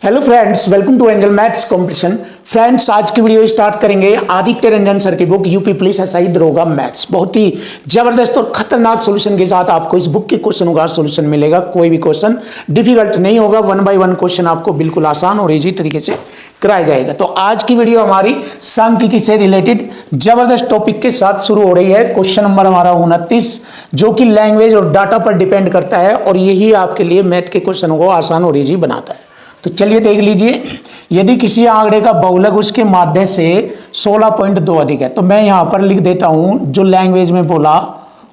Hello friends, welcome to angel maths competition. Friends, आज की video start करेंगे Aditya Ranjan sir की बुक यूपी पुलिस एसआई दरोगा मैथ्स। बहुत ही जबरदस्त और खतरनाक सॉल्यूशन के साथ आपको इस बुक के क्वेश्चनों का सॉल्यूशन मिलेगा। कोई भी क्वेश्चन डिफिकल्ट नहीं होगा, 1 बाय 1 क्वेश्चन आपको बिल्कुल आसान और इजी तरीके से कराया जाएगा। तो आज की वीडियो हमारी सांख्यिकी से रिलेटेड जबरदस्त टॉपिक के साथ शुरू हो रही है। क्वेश्चन नंबर हमारा 29, जो कि लैंग्वेज और डाटा पर डिपेंड करता है और यही आपके लिए मैथ के क्वेश्चनों को आसान और इजी बनाता है। तो चलिए देख लीजिए, यदि किसी आंकड़े का बहुलक उसके माध्य से 16.2 अधिक है, तो मैं यहां पर लिख देता हूं जो लैंग्वेज में बोला,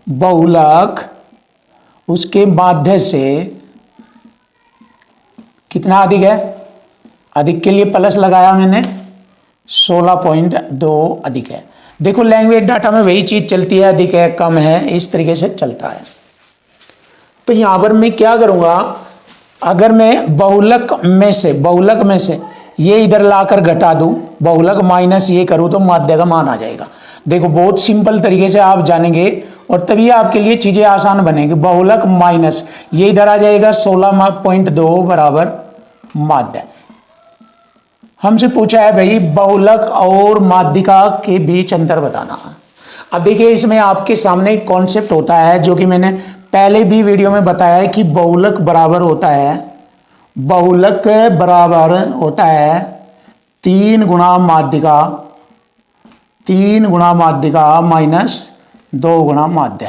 बहुलक उसके माध्य से कितना अधिक है। अधिक के लिए प्लस लगाया मैंने, 16.2 अधिक है। देखो लैंग्वेज डाटा में वही चीज चलती है, अधिक है कम है, इस तरीके से चलता है। तो यहां पर मैं क्या करूंगा, अगर मैं बहुलक में से ये इधर लाकर घटा दूं, बहुलक माइनस ये करूं, तो माध्य का मान आ जाएगा। देखो बहुत सिंपल तरीके से आप जानेंगे और तभी आपके लिए चीजें आसान बनेगी। बहुलक माइनस ये इधर आ जाएगा, 16.2 बराबर माध्य। हमसे पूछा है भाई बहुलक और माध्यिका के बीच अंतर बताना। अब देखिए इसमें आपके सामने एक कॉन्सेप्ट होता है जो कि मैंने पहले भी वीडियो में बताया है कि बहुलक बराबर होता है 3 गुणा माध्यिका, 3 गुणा माध्यिका माइनस 2 गुणा माध्य।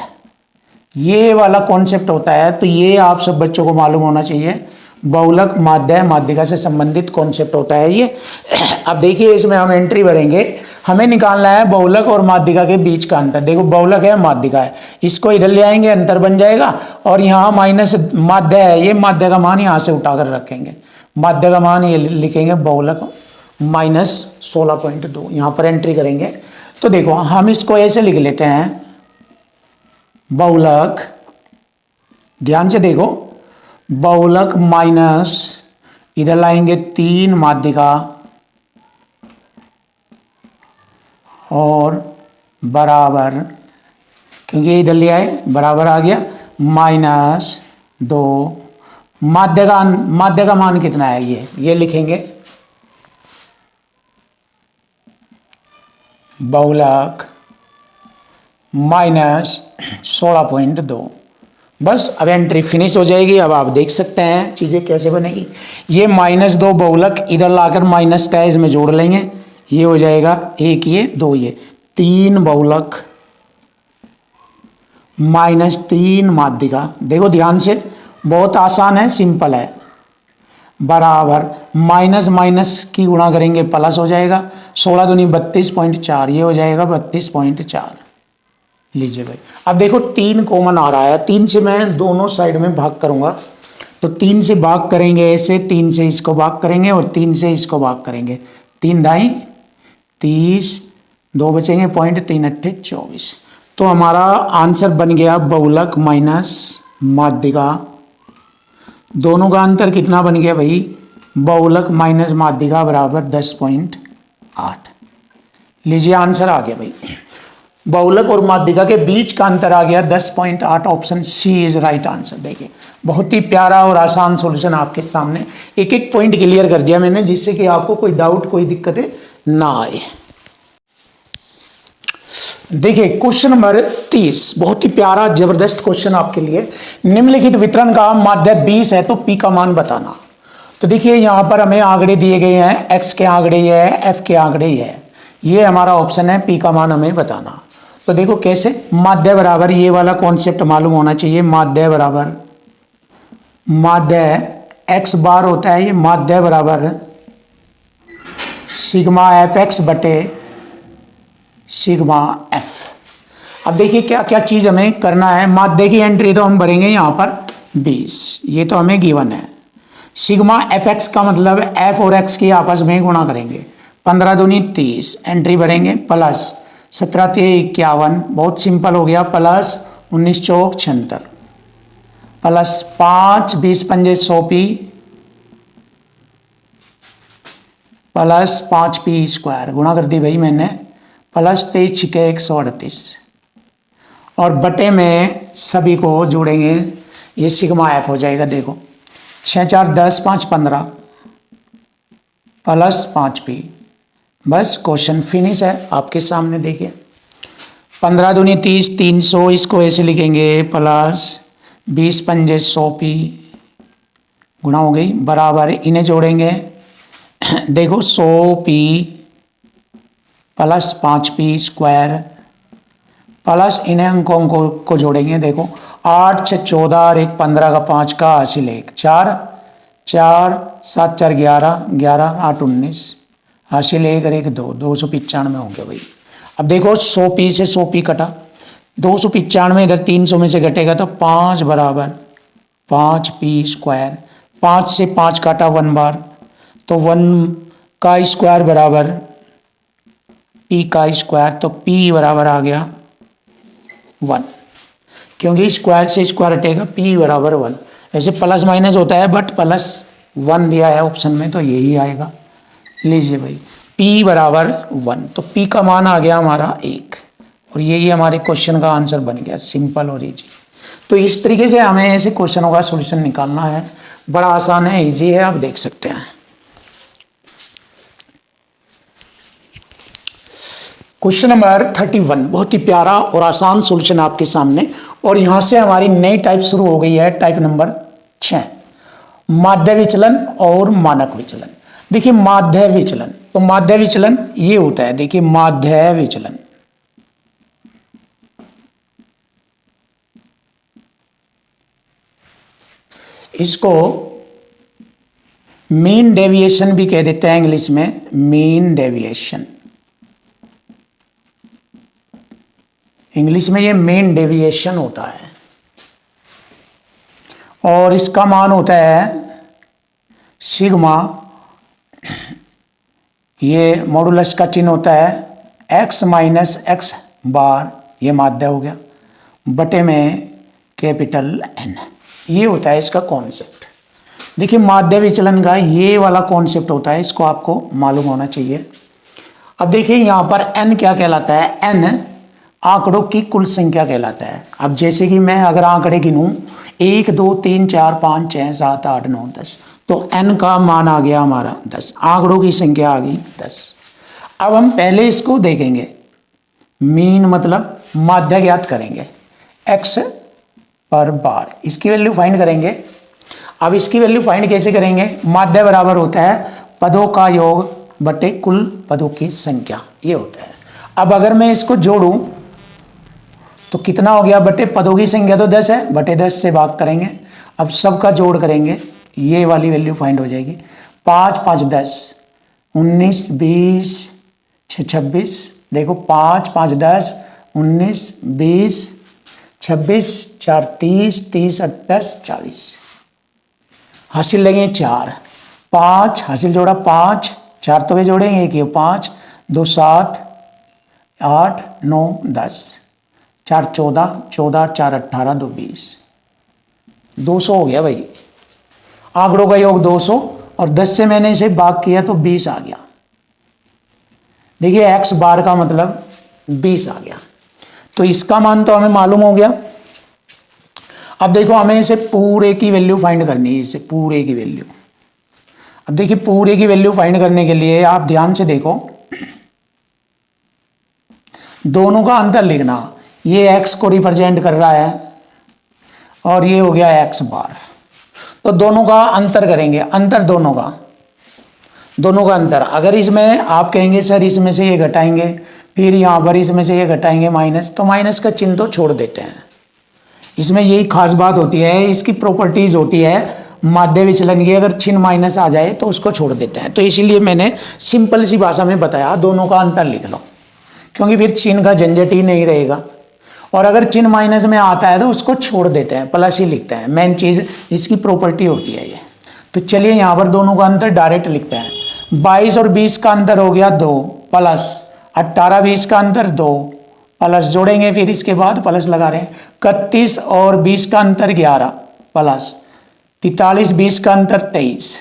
ये वाला कॉन्सेप्ट होता है। तो ये आप सब बच्चों को मालूम होना चाहिए। बहुलक माध्य माध्यिका से संबंधित कॉन्सेप्ट होता है ये। अब देखिए इसमें हम एंट्री भरेंगे, हमें निकालना है बहुलक और माध्यिका के बीच का अंतर। देखो बहुलक है माध्यिका है, इसको इधर ले आएंगे, अंतर बन जाएगा और यहाँ माइनस माध्य है, ये माध्य का मान यहाँ से उठाकर रखेंगे, माध्य का मान ये लिखेंगे बहुलक माइनस 16.2, यहाँ पर एंट्री करेंगे। तो देखो हम इसको ऐसे लिख लेते हैं, बहुलक, ध्यान से देखो, बहुलक माइनस इधर लाएंगे 3 माध्यिका और बराबर, क्योंकि इधर ले आए बराबर आ गया, माइनस 2 माध्य का मान कितना है, ये लिखेंगे बहुलक माइनस 16.2। बस अब एंट्री फिनिश हो जाएगी। अब आप देख सकते हैं चीजें कैसे बनेगी। ये -2 बहुलक इधर लाकर माइनस का इसमें जोड़ लेंगे, ये हो जाएगा 1 ये 2 ये 3 बहुलक माइनस 3 माध्यिका। देखो ध्यान से, बहुत आसान है, सिंपल है, बराबर माइनस माइनस की गुणा करेंगे प्लस हो जाएगा, 16 दूनी 32.4, ये हो जाएगा 32.4। लीजिए भाई, अब देखो 3 कॉमन आ रहा है, 3 से मैं दोनों साइड में भाग करूंगा। तो 3 से भाग करेंगे ऐसे, 3 से इसको भाग करेंगे और 3 से इसको भाग करेंगे, 3 दाई 30, 2 बचेंगे, 0.3 अट्ठे 24। तो हमारा आंसर बन गया बहुलक माइनस माध्यिका। दोनों का अंतर कितना बन गया भाई, बहुलक माइनस माध्यिका बराबर 10.8। लीजिए आंसर आ गया भाई, बहुलक और माध्यिका के बीच का अंतर आ गया 10.8। Option C is right answer. देखिए बहुत ही प्यारा और आसान सॉल्यूशन आपके सामने, एक एक पॉइंट क्लियर कर दिया मैंने, जिससे कि आपको कोई डाउट कोई दिक्कतें ना आए। देखिए क्वेश्चन नंबर 30, बहुत ही प्यारा जबरदस्त क्वेश्चन आपके लिए। निम्नलिखित वितरण का माध्य 20 है, तो पी का मान बताना। तो देखिए यहां पर हमें आंकड़े दिए गए हैं, एक्स के आंकड़े ये है, एफ के आंकड़े ये है, ये हमारा ऑप्शन है, पी का मान हमें बताना। तो देखो कैसे, माध्य बराबर, ये वाला कॉन्सेप्ट मालूम होना चाहिए, माध्य बराबर, माध्य एक्स बार होता है, ये माध्य बराबर सिग्मा एफ एक्स बटे सिग्मा एफ। अब देखिए क्या क्या चीज हमें करना है। माध्य की एंट्री तो हम भरेंगे यहां पर 20, ये तो हमें गिवन है। सिग्मा एफ एक्स का मतलब एफ और एक्स की आपस में गुणा करेंगे, 15 दूनी 30, एंट्री भरेंगे प्लस 17 3 51, बहुत सिंपल हो गया, प्लस 19 चौक 76, प्लस 5 20 पंजे 100 पी, प्लस 5 पी स्क्वायर, गुणा कर दी भाई मैंने, प्लस 23 छिके 138 और बटे में सभी को जोड़ेंगे, ये सिग्मा एफ हो जाएगा। देखो 6 4 10 5 15, प्लस 5p। बस क्वेश्चन फिनिश है आपके सामने। देखिए 15 दूनी 30, 300, इसको ऐसे लिखेंगे प्लस 20 पंजे 100p गुणा हो गई बराबर, इन्हें जोड़ेंगे देखो 100p plus 5p square plus इन्हें अंकों को जोड़ेंगे। देखो 8 6 14 और 1 15 का 5 का हासिल 1 4 4 7 4 11 11 8 19 हासिल 1 और 1 2 295 हो गया भाई। अब देखो 100p से 100p कटा, 295 इधर 300 में से घटेगा तो 5 बराबर 5p स्क्वायर। 5 से 5 काटा 1 बार तो 1 का स्क्वायर बराबर p का स्क्वायर, तो p बराबर आ गया 1, क्योंकि स्क्वायर से स्क्वायर हटेगा p बराबर 1। ऐसे प्लस माइनस होता है बट प्लस 1 दिया है ऑप्शन में तो यही आएगा। लीजिए भाई p बराबर 1, तो p का मान आ गया हमारा 1 और यही हमारे क्वेश्चन का आंसर बन गया, सिंपल और इजी। तो इस तरीके से हमें ऐसे क्वेश्चनों का सॉल्यूशन निकालना है, बड़ा आसान है, इजी है, आप देख सकते हैं। क्वेश्चन नंबर 31 बहुत ही प्यारा और आसान सॉल्यूशन आपके सामने, और यहां से हमारी नई टाइप शुरू हो गई है, टाइप नंबर 6, माध्य विचलन और मानक विचलन। देखिए माध्य विचलन, तो माध्य विचलन ये होता है, देखिए माध्य विचलन इसको मीन डेविएशन भी कह देते हैं इंग्लिश में, मीन डेविएशन, इंग्लिश में ये मीन डेविएशन होता है। और इसका मान होता है सिग्मा, ये मॉडुलस का चिन्ह होता है x माइनस एक्स बार, ये माध्य हो गया, बटे में कैपिटल N, ये होता है इसका कॉन्सेप्ट। देखिए माध्य विचलन का ये वाला कॉन्सेप्ट होता है, इसको आपको मालूम होना चाहिए। अब देखिए यहां पर n क्या कहलाता है, n आंकड़ों की कुल संख्या कहलाता है। अब जैसे कि मैं अगर आंकड़े गिनूं 1 2 3 4 5 6 7 8 9 10, तो n का मान आ गया हमारा 10, आंकड़ों की संख्या आ गई 10। अब हम पहले इसको देखेंगे, मीन मतलब माध्य ज्ञात करेंगे x पर बार, इसकी वैल्यू फाइंड करेंगे। अब इसकी वैल्यू फाइंड कैसे करेंगे, माध्य बराबर होता है पदों का योग बटे कुल पदों की संख्या, ये होता है। अब अगर मैं इसको जोड़ूं तो कितना हो गया, बटे पदों की संख्या तो 10 है, बटे 10 से भाग करेंगे। अब सबका जोड़ करेंगे, ये वाली वैल्यू फाइंड हो जाएगी। 5 5 10 19 20 6 26, देखो 5 5 10 19 20 26 4 30 30 28 40, हासिल लगे 4, 5 हासिल जोड़ा 5, 4 तो वे जोड़ेंगे एक, 5 2 7 8 9 10, 4 14 14 4 18 2 20, 200 हो गया भाई, आंकड़ों का योग 200, और 10 से मैंने इसे भाग किया तो 20 आ गया। देखिए x बार का मतलब 20 आ गया, तो इसका मान तो हमें मालूम हो गया। अब देखो हमें इसे पूरे की वैल्यू फाइंड करनी है, इसे पूरे की वैल्यू। अब देखिए पूरे की वैल्यू फाइंड करने के लिए आप ध्यान से देखो, दोनों का अंतर लिखना, ये x को रिप्रेजेंट कर रहा है और ये हो गया x बार, तो दोनों का अंतर करेंगे, अंतर दोनों का अंतर। अगर इसमें आप कहेंगे सर इसमें से ये घटाएंगे, फिर यहाँ पर इसमें से ये घटाएंगे माइनस, तो माइनस का चिन्ह तो छोड़ देते हैं। इसमें यही खास बात होती है, इसकी प्रॉपर्टीज होती है माध्य विचलन की, अगर चिन्ह माइनस आ जाए तो उसको छोड़ देते हैं। तो इसीलिए मैंने सिंपल सी भाषा में बताया, दोनों का अंतर लिख लो, क्योंकि फिर चिन्ह का झंझट ही नहीं रहेगा। और अगर चिन्ह माइनस में आता है तो उसको छोड़ देते हैं, प्लस ही लिखते हैं, मेन चीज इसकी प्रॉपर्टी होती है ये। तो चलिए यहाँ पर दोनों का अंतर डायरेक्ट लिखते हैं। 22 और 20 का अंतर हो गया 2, प्लस 18 20 का अंतर 2, प्लस जोड़ेंगे फिर इसके बाद प्लस लगा रहे हैं। 31 और 20 का अंतर 11, प्लस 43 20 का अंतर 23,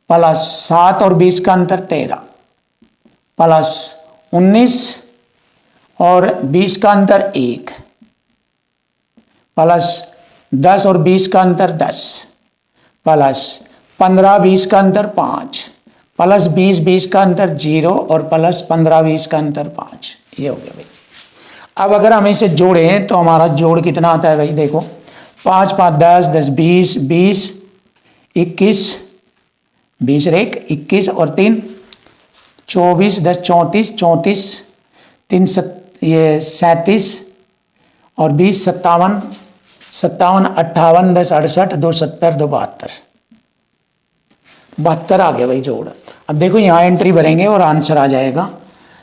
प्लस 7 और 20 का अंतर 13, प्लस 19 और 20 का अंतर 1, प्लस 10 और 20 का अंतर 10, प्लस 15 20 का अंतर 5, प्लस 20 का अंतर 0 और प्लस 15 का अंतर 5, ये हो गया भाई। अब अगर हम इसे जोड़ें तो हमारा जोड़ कितना आता है भाई, देखो 5 5 10 10 20 20 21 20 रेक 21 और 3 24 10 34 34 3 ये 37 और 20 57 57 58 10 68 2 70 2 72 72 आ गया भाई जोड़। अब देखो यहाँ एंट्री भरेंगे और आंसर आ जाएगा,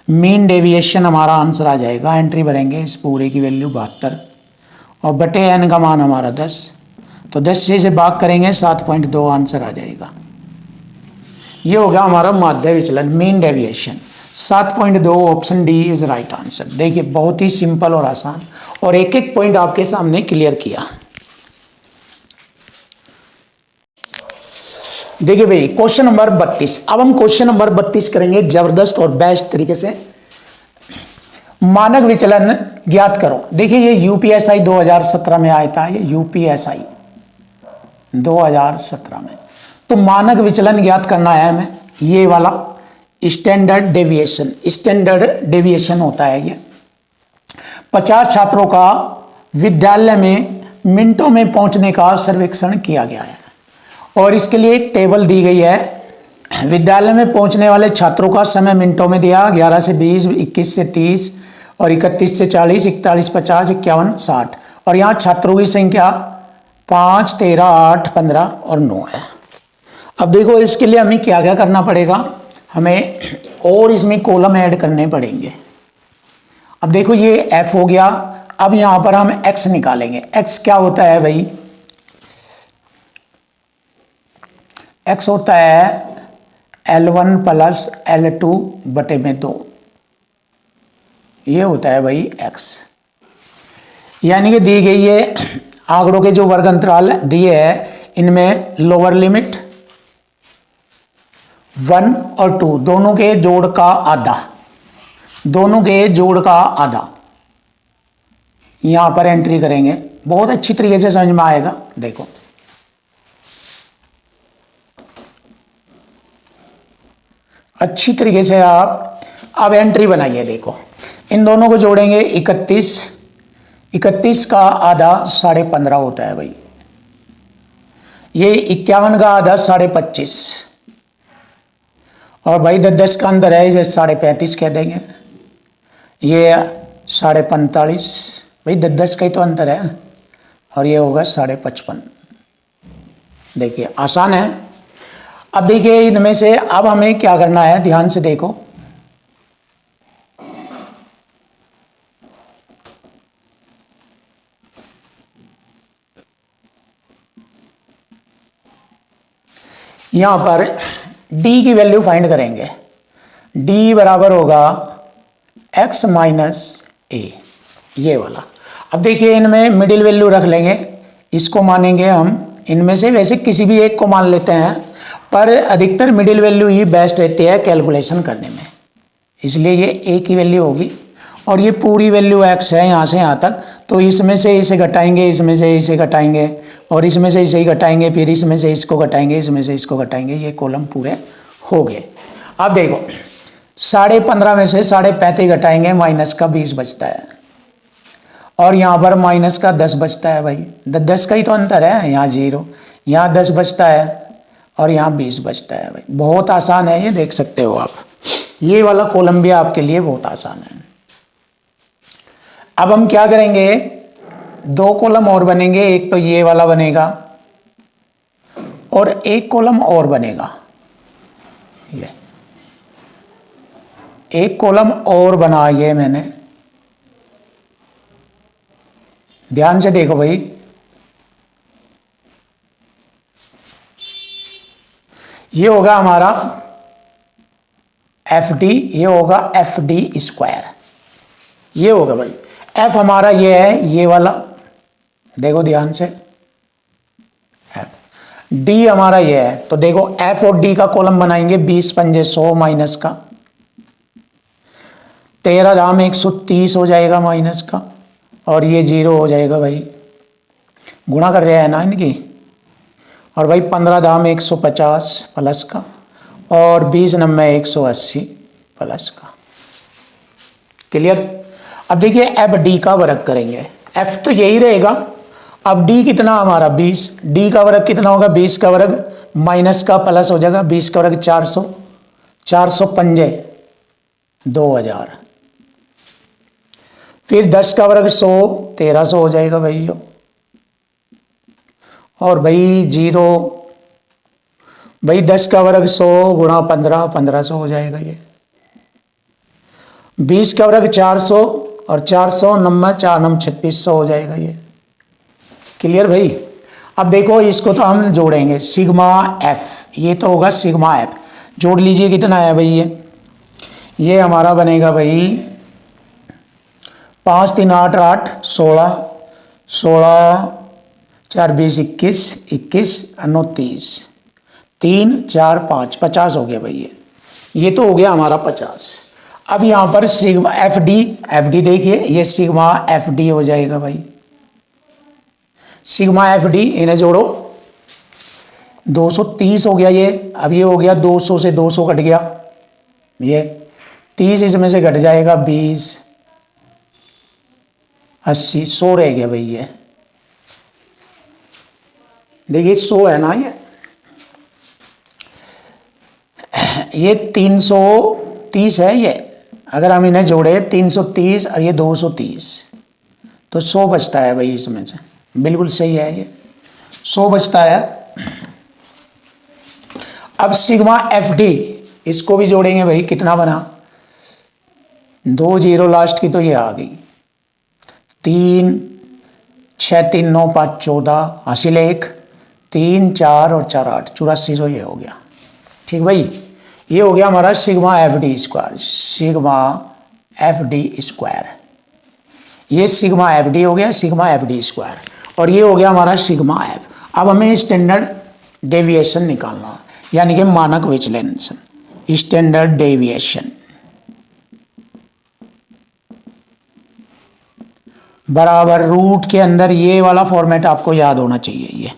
मीन डेविएशन हमारा आंसर आ जाएगा। एंट्री भरेंगे इस पूरे की वैल्यू 72 और बटे एन का मान हमारा 10, तो 10 से इसे भाग करेंगे 7.2 आंसर आ जाएगा। ये होगा हमारा माध्य विचलन, mean deviation 7.2, option D is right answer. देखिए बहुत ही सिंपल और आसान, और एक एक पॉइंट आपके सामने क्लियर किया। देखिए भाई क्वेश्चन नंबर 32। अब हम क्वेश्चन नंबर 32 करेंगे जबरदस्त और बेस्ट तरीके से। मानक विचलन ज्ञात करो। देखिए ये यूपीएसआई 2017 में आया था, ये यूपीएसआई 2017 में। तो मानक विचलन ज्ञात करना है हमें, ये वाला स्टैंडर्ड डेविएशन, स्टैंडर्ड डेविएशन होता है ये। 50 छात्रों का विद्यालय में मिनटों में पहुंचने का सर्वेक्षण किया गया है और इसके लिए एक टेबल दी गई है। विद्यालय में पहुंचने वाले छात्रों का समय मिनटों में दिया, 11 से 20, 21 से 30 और 31 से 40, 41, 50, 51, 60। और यहाँ छात्रों की संख्या 5, 13, 8, 15 और 9 है। अब देखो इसके लिए हमें क्या क्या करना पड़ेगा, हमें और इसमें कॉलम ऐड करने पड़ेंगे। अब देखो ये F हो गया। अब यहाँ पर हम X निकालेंगे। X क्या होता है भाई, X होता है L1 प्लस L2 बटे में 2, ये होता है भाई X। यानी कि दी गई है आंकड़ों के जो वर्ग अंतराल दिए हैं इनमें लोअर लिमिट 1 और 2 दोनों के जोड़ का आधा, दोनों के जोड़ का आधा यहां पर एंट्री करेंगे। बहुत अच्छी तरीके से समझ में आएगा। देखो अच्छी तरीके से आप अब एंट्री बनाइए। देखो इन दोनों को जोड़ेंगे 31, 31 का आधा 15.5 होता है भाई। ये 51 का आधा 25.5 और भाई 10 का अंदर है, इसे 35.5 कह देंगे। ये 45.5 भाई 10 का ही तो अंतर है, और ये होगा 55.5। देखिए आसान है। अब देखिए इनमें से अब हमें क्या करना है, ध्यान से देखो। यहां पर d की वैल्यू फाइंड करेंगे। d बराबर होगा x माइनस ए, ये वाला। अब देखिए इनमें मिडिल वैल्यू रख लेंगे, इसको मानेंगे हम। इनमें से वैसे किसी भी एक को मान लेते हैं, पर अधिकतर मिडिल वैल्यू ही बेस्ट रहती है कैलकुलेशन करने में, इसलिए ये a की वैल्यू होगी। और ये पूरी वैल्यू x है यहाँ से यहाँ तक, तो इसमें से इसे घटाएंगे, इसमें से इसे घटाएंगे और इसमें से इसे ही घटाएंगे, फिर इसमें से इसको घटाएंगे, इसमें से इसको घटाएंगे। ये कॉलम पूरे हो गए। अब देखो 15.5 में से 35.5 घटाएंगे, माइनस का 20 बचता है और यहाँ पर माइनस का 10 बचता है भाई। 10 का ही तो अंतर है, यहाँ 0, यहाँ 10 बचता है और यहाँ 20 बचता है भाई। बहुत आसान है ये, देख सकते हो आप। ये वाला कॉलम भी आपके लिए बहुत आसान है। अब हम क्या करेंगे, 2 कॉलम और बनेंगे। एक तो ये वाला बनेगा और एक कॉलम और बनेगा। ये एक कॉलम और बनाइए मैंने, ध्यान से देखो भाई। ये होगा हमारा FD, ये होगा FD स्क्वायर, ये होगा भाई। F हमारा ये है, ये वाला, देखो ध्यान से। D हमारा ये है, तो देखो F और D का कॉलम बनाएंगे। 20 पंजे 100 माइनस का, 13 दाम 130 हो जाएगा माइनस का, और ये 0 हो जाएगा भाई। गुणा कर रहे हैं ना इनकी। और भाई 15 दाम 150 प्लस का, और 20 नंबर 180 प्लस का। क्लियर। अब देखिए एफ डी का वर्ग करेंगे, एफ तो यही रहेगा। अब डी कितना हमारा 20, डी का वर्ग कितना होगा 20 का वर्ग माइनस का प्लस हो जाएगा, 20 का वर्ग 400, 400 पंजे 2000, फिर 10 का वर्ग 100 1300 हो जाएगा भाई। और भाई जीरो, भाई 10 का वर्ग 100 गुणा 15 1500 हो जाएगा ये। 20 का वर्ग 400 और 400 नम्बर 4 नम 3600 हो जाएगा ये। क्लियर भाई। अब देखो इसको तो हम जोड़ेंगे सिग्मा एफ, ये तो होगा सिग्मा एफ। जोड़ लीजिए कितना है भाई ये हमारा बनेगा भाई 5 3 8 8 16, 16 4 20 21, 21 9 30, 3 4 5 50 हो गया भाई ये तो हो गया हमारा 50। अब यहाँ पर सिग्मा एफ डी देखिए, ये सिग्मा एफ डी हो जाएगा भाई। सिग्मा एफ डी इन्हें जोड़ो, 230 हो गया ये। अब ये हो गया 200 से 200 कट गया, ये 30 इसमें से घट जाएगा 20 80 100 रह गया भाई ये। देखिए 100 है ना ये 330 है ये। अगर हम इन्हें जोड़े 330 और ये 230 तो 100 बचता है भाई इसमें से। बिल्कुल सही है ये, 100 बचता है। अब सिग्मा एफ डी इसको भी जोड़ेंगे भाई, कितना बना 2 जीरो लास्ट की तो ये आ गई 3 6 3 9 5 14 हासिल 1 3 4 और 4 8 8400 ये हो गया। ठीक भाई, ये हो गया हमारा sigma F D square, sigma F D square. ये सिग्मा एफ डी हो गया, सिग्मा एफ डी स्क्वायर, और ये हो गया हमारा सिग्मा एफ। अब हमें स्टैंडर्ड डेविएशन निकालना, यानी कि मानक विचलन, स्टैंडर्ड डेविएशन बराबर रूट के अंदर ये वाला फॉर्मेट आपको याद होना चाहिए, ये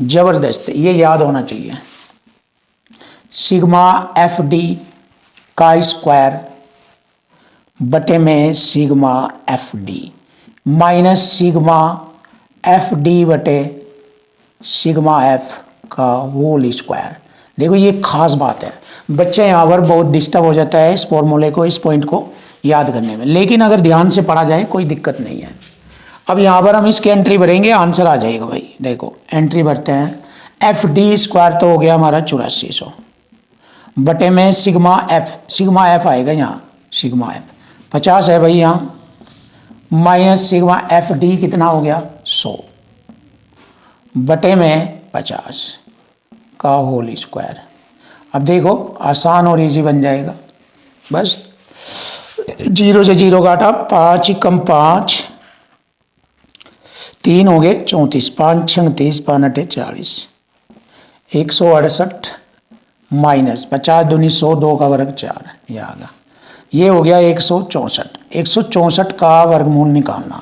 जबरदस्त, ये याद होना चाहिए। सिग्मा एफ डी का स्क्वायर बटे में sigma F D minus sigma F D बटे सिग्मा एफ का होल स्क्वायर। देखो ये खास बात है, बच्चे यहाँ पर बहुत डिस्टर्ब हो जाता है इस फॉर्मूले को, इस पॉइंट को याद करने में, लेकिन अगर ध्यान से पढ़ा जाए कोई दिक्कत नहीं है। अब यहाँ पर हम इसकी एंट्री भरेंगे, आंसर आ जाएगा भाई। देखो एंट्री भरते हैं, एफ डी स्क्वायर तो हो गया हमारा 8400 बटे में सिग्मा एफ आएगा यहाँ, सिग्मा एफ 50 है भाई यहाँ, माइनस सिग्मा एफ डी कितना हो गया 100 बटे में 50 का होल स्क्वायर। अब देखो आसान और इजी बन जाएगा, बस जीरो से जीरो काटा, 5 कम 5 3 हो गए 34, 5 36 5 8 40, 168 माइनस 50 दूनी 100 2 का वर्ग 4, ये आ गया। ये हो गया 164, 164 का वर्गमूल निकालना,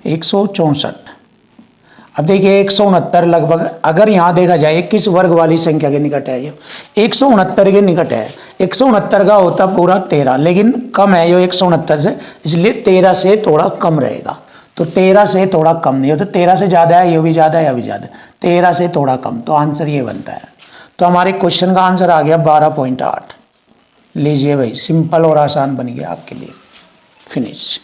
164। अब देखिए 169 लगभग, अगर यहाँ देखा जाए किस वर्ग वाली संख्या के निकट है, ये 169 के निकट है। 169 का होता पूरा 13, लेकिन कम है ये 169 से, इसलिए 13 से थोड़ा कम रहेगा। तो 13 से थोड़ा कम नहीं हो, तो 13 से ज़्यादा है, ये भी ज़्यादा है, ये भी ज़्यादा, 13 से थोड़ा कम, तो आंसर ये बनता है। तो हमारे क्वेश्चन का आंसर आ गया 12.8। लीजिए भाई, सिंपल और आसान बन गया आपके लिए। फिनिश।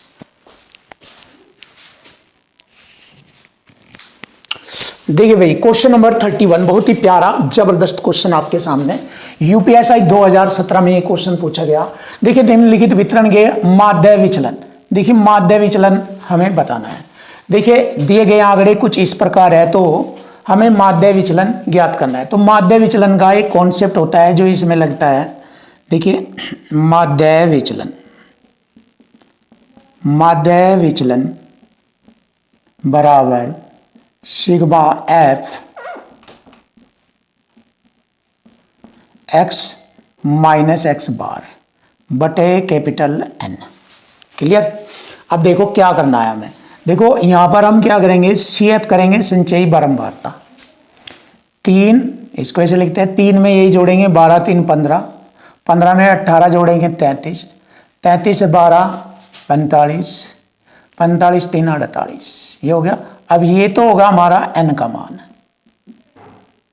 देखिए भाई क्वेश्चन नंबर 31, बहुत ही प्यारा जबरदस्त क्वेश्चन आपके सामने। यूपीएसआई 2017 में ये क्वेश्चन पूछा गया। देखिए निम्नलिखित वितरण के माध्य विचलन, देखिए माध्य विचलन हमें बताना है। देखिए दिए गए आंकड़े कुछ इस प्रकार है, तो हमें माध्य विचलन ज्ञात करना है। तो माध्य विचलन का एक कॉन्सेप्ट होता है जो इसमें लगता है। देखिए माध्य विचलन बराबर sigma f x minus x bar बटे कैपिटल एन। क्लियर। अब देखो क्या करना है हमें, देखो यहां पर हम क्या करेंगे, सी एफ करेंगे, संचयी बारंबारता 3 इसको ऐसे लिखते हैं, 3 में यही जोड़ेंगे 12 3 15, 15 में 18 जोड़ेंगे 33, 33 से 12 45, 45 3 48, ये हो गया। अब ये तो होगा हमारा n का मान,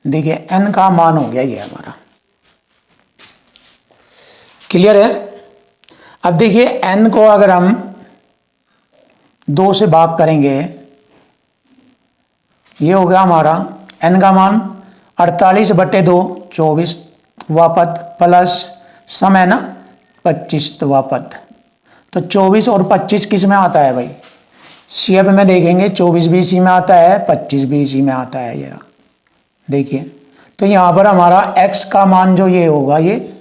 देखिए n का मान हो गया ये हमारा, क्लियर है। अब देखिए n को अगर हम 2 से भाग करेंगे, ये हो गया हमारा n का मान 48/2 24 वापत प्लस समय ना 25 वापत, तो 24 और 25 किस में आता है भाई, शेप में देखेंगे 24 भी इसी में आता है, 25 भी इसी में आता है, ये देखिए। तो यहाँ पर हमारा x का मान जो ये होगा, ये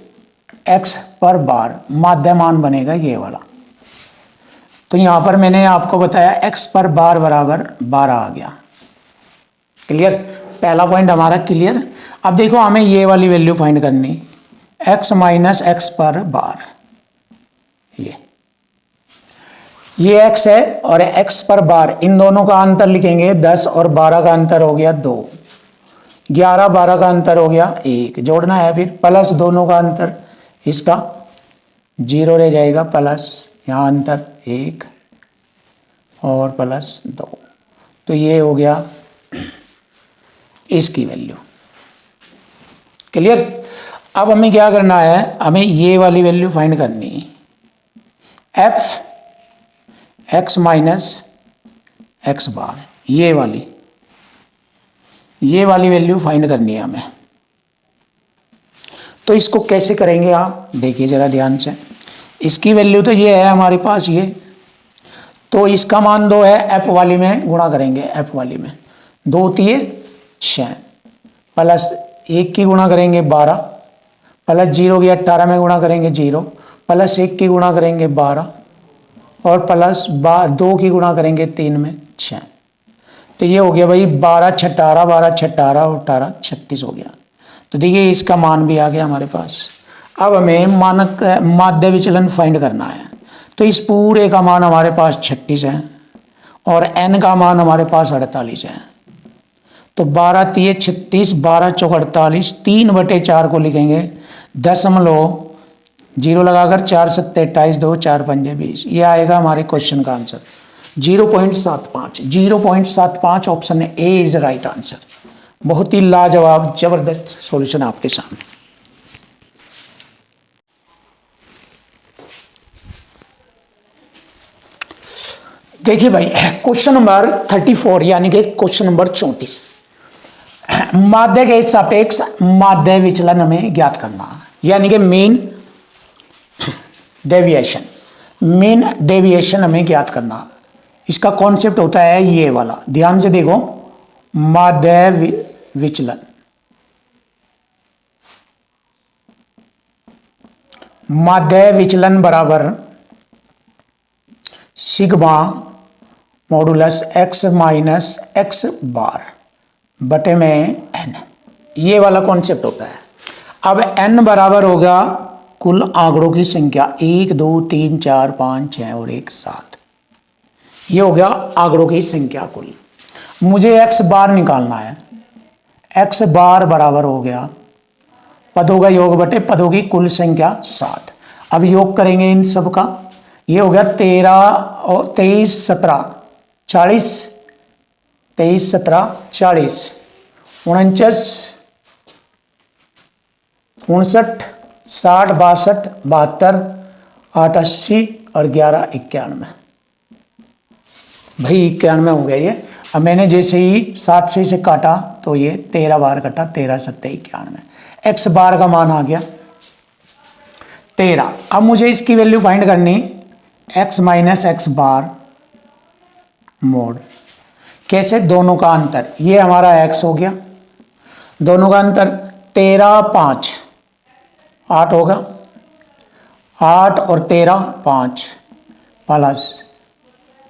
x पर बार माध्य मान बनेगा ये वाला। तो यहाँ पर मैंने आपको बताया x पर बार बराबर 12 आ गया, क्लियर। पहला पॉइंट हमारा क्लियर। अब देखो हमें ये वाली वैल्यू फाइंड करनी, x माइनस एक्स पर बार, ये x है और x पर बार, इन दोनों का अंतर लिखेंगे 10 और 12 का अंतर हो गया 2, 11 12 का अंतर हो गया 1, जोड़ना है फिर प्लस दोनों का अंतर, इसका 0 रह जाएगा, प्लस यहाँ अंतर 1 और प्लस 2, तो ये हो गया इसकी वैल्यू, क्लियर। अब हमें क्या करना है, हमें ये वाली वैल्यू फाइंड करनी है, f x माइनस एक्स बार, ये वाली वैल्यू फाइंड करनी है हमें। तो इसको कैसे करेंगे आप देखिए जरा ध्यान से, इसकी वैल्यू तो ये है हमारे पास ये, तो इसका मान 2 है, f वाली में गुणा करेंगे, f वाली में 2 3 6 प्लस 1 की गुणा करेंगे 12, प्लस 0 की 18 में गुणा करेंगे 0, प्लस 1 की गुणा करेंगे 12 और प्लस 2 की गुणा करेंगे 3 में 6, तो ये हो गया भाई 12 6 18, 12 6 18 और 18 36 हो गया। तो देखिए इसका मान भी आ गया हमारे पास। अब हमें मानक माध्य विचलन फाइंड करना है, तो इस पूरे का मान हमारे पास 36 है और n का मान हमारे पास 48 है, तो 12 3 36, 12 चौक 48, 3/4 को लिखेंगे दशमलव 0 लगाकर, 4 7 28, 2 4 5 20, ये आएगा हमारे क्वेश्चन का answer 0.75, 0.75 option A is right answer. बहुत ही लाजवाब जबरदस्त सॉल्यूशन आपके सामने। देखिए भाई क्वेश्चन नंबर 34 यानी कि क्वेश्चन नंबर 34, माध्य के सापेक्ष माध्य विचलन हमें ज्ञात करना, यानी कि मीन डेविएशन हमें ज्ञात करना। इसका कॉन्सेप्ट होता है ये वाला, ध्यान से देखो, माध्य विचलन, माध्य विचलन बराबर sigma modulus x minus x bar बटे में n, ये वाला कॉन्सेप्ट होता है। अब n बराबर होगा कुल आंकड़ों की संख्या, 1 2 3 4 5 6 और 1 7, ये हो गया आंकड़ों की संख्या कुल। मुझे x बार निकालना है, x बार बराबर हो गया पदों का योग बटे पदों की कुल संख्या 7। अब योग करेंगे इन सब का, ये हो गया 13 और 23 17 40, 23 17 40, 49 59 60 62 72 8 80 और 11 91, भाई 91 हो गया ये। अब मैंने जैसे ही 7 से इसे काटा तो ये 13 बार कटा, 13 7 91, एक्स बार का मान आ गया 13। अब मुझे इसकी वैल्यू फाइंड करनी, x माइनस एक्स बार मोड, कैसे, दोनों का अंतर, ये हमारा x हो गया, दोनों का अंतर 13 5 8 होगा, 8 और 13 5 प्लस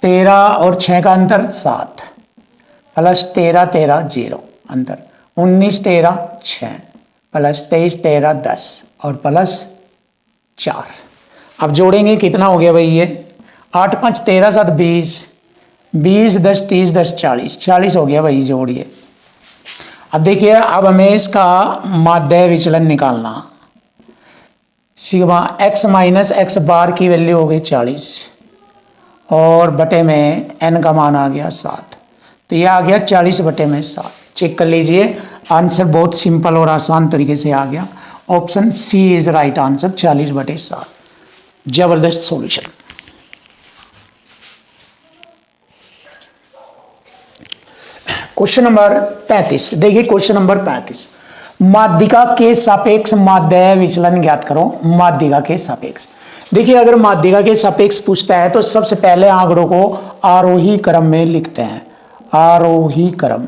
13 और 6 का अंतर 7 प्लस 13 13 0 अंतर 19 13 6 प्लस 23 13 10 और प्लस 4। अब जोड़ेंगे कितना हो गया भाई, ये 8 5 13 7 20 20 10 30 10 40 40 हो गया भाई, जोड़िए। अब देखिए, अब हमें इसका माध्य विचलन निकालना। सिग्मा x माइनस एक्स बार की वैल्यू हो गई 40 और बटे में n का मान आ गया 7। तो यह आ गया 40 बटे में 7। चेक कर लीजिए, आंसर बहुत सिंपल और आसान तरीके से आ गया। Option C is right answer, 40 बटे 7। जबरदस्त सॉल्यूशन। Question number 35। देखिए क्वेश्चन नंबर 35, माध्यिका के सापेक्ष माध्य विचलन ज्ञात करो। माध्यिका के सापेक्ष, देखिए अगर माध्यिका के सापेक्ष पूछता है तो सबसे पहले आंकड़ों को आरोही क्रम में लिखते हैं। आरोही क्रम,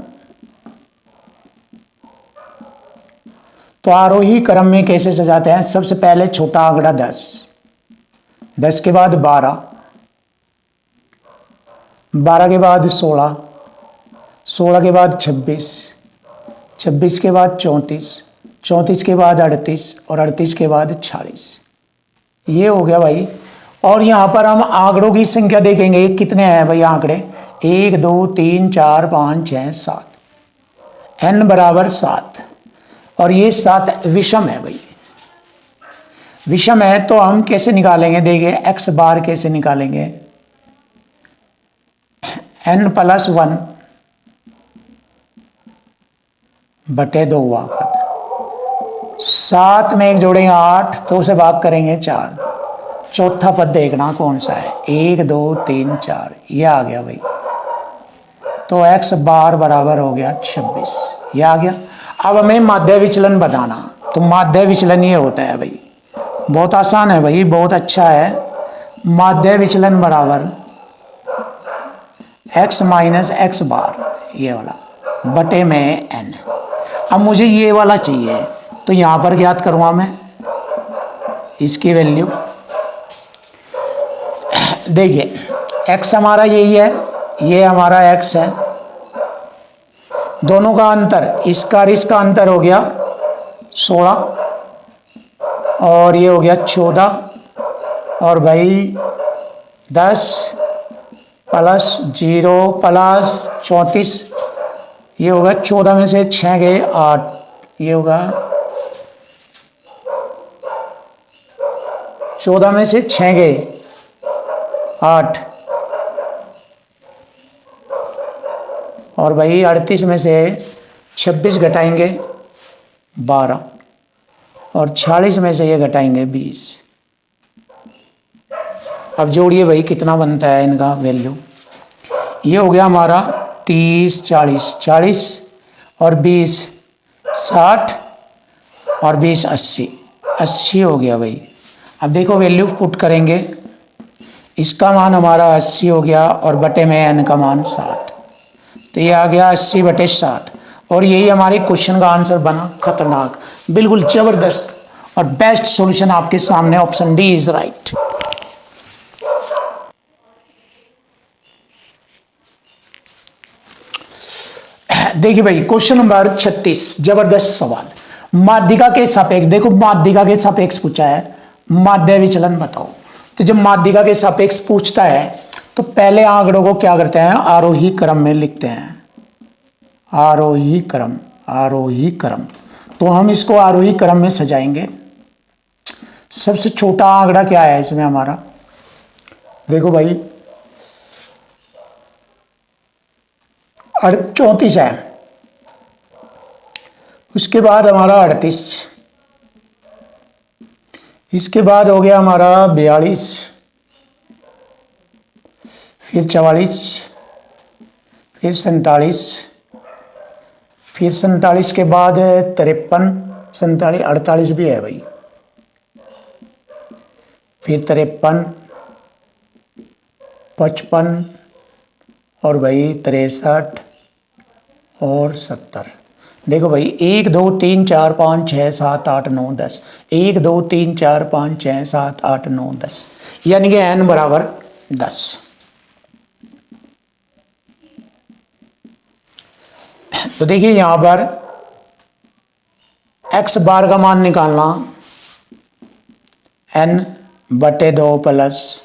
तो आरोही क्रम में कैसे सजाते हैं? सबसे पहले छोटा आंकड़ा 10, 10 के बाद 12, 12 के बाद 16, 16 के बाद 26, 26 के बाद 34, 34 के बाद 38 और 38 के बाद 46। ये हो गया भाई। और यहाँ पर हम आंकड़ों की संख्या देखेंगे, कितने हैं भाई आंकड़े? 1 2 3 4 5 6 7, n बराबर 7। और ये 7 विषम है भाई। विषम है तो हम कैसे निकालेंगे? देखिए x बार कैसे निकालेंगे? n प्लस 1 बटे 2 वापस। 7 में 1 जोड़ेंगे 8, 2 से भाग करेंगे 4। चौथा पद देखना कौन सा है? 1 2 3 4, ये आ गया भाई। तो x बार बराबर हो गया 26, ये आ गया। अब हमें माध्य विचलन बताना। तो माध्य विचलन ये होता है भाई, बहुत आसान है भाई, बहुत अच्छा है। माध्य विचलन बराबर x माइनस एक्स बार, ये वाला, बटे में n। अब मुझे ये वाला चाहिए, तो यहां पर ज्ञात करूंगा मैं इसकी वैल्यू। देखिए x हमारा यही है, ये हमारा x है। दोनों का अंतर, इसका और इसका अंतर हो गया 16 और ये हो गया 14। और भाई 10 प्लस 0 प्लस 34, ये होगा 14 में से 6 गए 8, ये होगा 14 में से 6 गए 8। और भाई 38 में से 26 घटाएंगे 12 और 46 में से ये घटाएंगे 20। अब जोड़िए भाई कितना बनता है इनका वैल्यू। ये हो गया हमारा 30 40, 40 और 20 60 और 20 80, 80 हो गया भाई। अब देखो वैल्यू पुट करेंगे, इसका मान हमारा 80 हो गया और बटे में n का मान 7, तो ये आ गया 80 बटे 7। और यही हमारे क्वेश्चन का आंसर बना। खतरनाक, बिल्कुल जबरदस्त और बेस्ट सॉल्यूशन आपके सामने, ऑप्शन डी इज राइट। देखिए भाई क्वेश्चन नंबर 36, जबरदस्त सवाल। माध्यिका के सापेक्ष, देखो माध्यिका के सापेक्ष पूछा है, माध्य विचलन बताओ। तो जब माध्यिका के सापेक्ष पूछता है तो पहले आंकड़ों को क्या करते हैं? आरोही क्रम में लिखते हैं। आरोही क्रम, आरोही क्रम। तो हम इसको आरोही क्रम में सजाएंगे। सबसे छोटा आंकड़ा क्या है इसमें हमारा? देखो भाई 34 है, उसके बाद हमारा 38, इसके बाद हो गया हमारा 42, फिर 44, फिर 47, फिर 47 के बाद 53, 47 48 भी है भाई, फिर 53, 55 और भाई 63 और 70। देखो भाई 1 2 3 4 5 6 7 8 9 10, 1 2 3 4 5 6 7 8 9 10, यानी कि n बराबर 10। तो देखिए यहां पर x बार का मान निकालना, n बटे 2 प्लस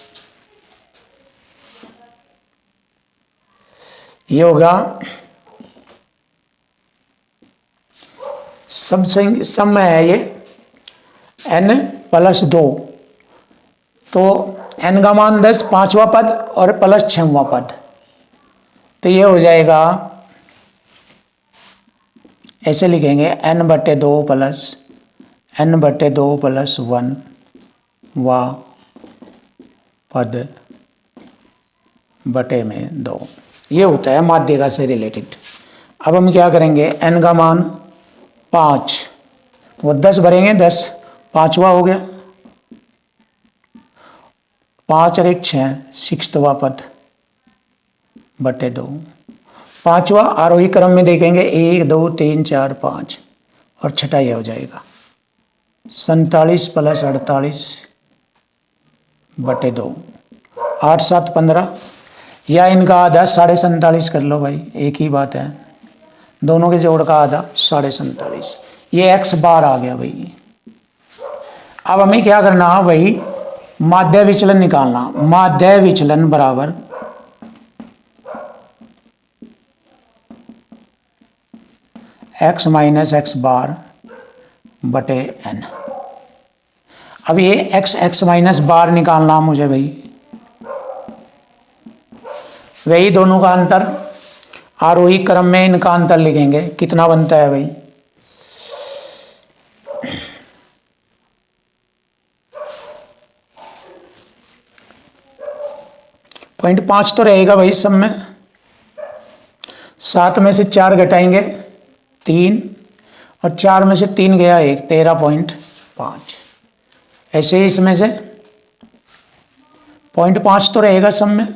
ये होगा सम में है ये n प्लस 2, तो n का मान 10, पांचवा पद और प्लस 6वां पद, तो ये हो जाएगा, ऐसे लिखेंगे n/2 प्लस n/2 प्लस 1 वा पद बटे में 2। ये होता है माध्यिका से रिलेटेड। अब हम क्या करेंगे, n का मान 5, वो 10 भरेंगे, 10 पांचवा हो गया, 5 और 1 6, 6वां पद बटे 2। पांचवा आरोही क्रम में देखेंगे 1 2 3 4 5, और छठा ये हो जाएगा 47 प्लस 48 बटे 2, 8 7 15, या इनका आधा 47.5 कर लो भाई, एक ही बात है, दोनों के जोड़ का आधा 47.5, ये x बार आ गया भाई। अब हमें क्या करना है भाई, माध्य विचलन निकालना। माध्य विचलन बराबर x माइनस एक्स बार बटे n। अब ये x माइनस बार निकालना मुझे भाई, वही दोनों का अंतर, आरोही क्रम में इनका अंतर लिखेंगे, कितना बनता है भाई, पॉइंट 5 तो रहेगा भाई सब में, 7 में से 4 घटाएंगे 3, और 4 में से 3 गया 1, 13.5। ऐसे ही इसमें से 0.5 तो रहेगा सब में,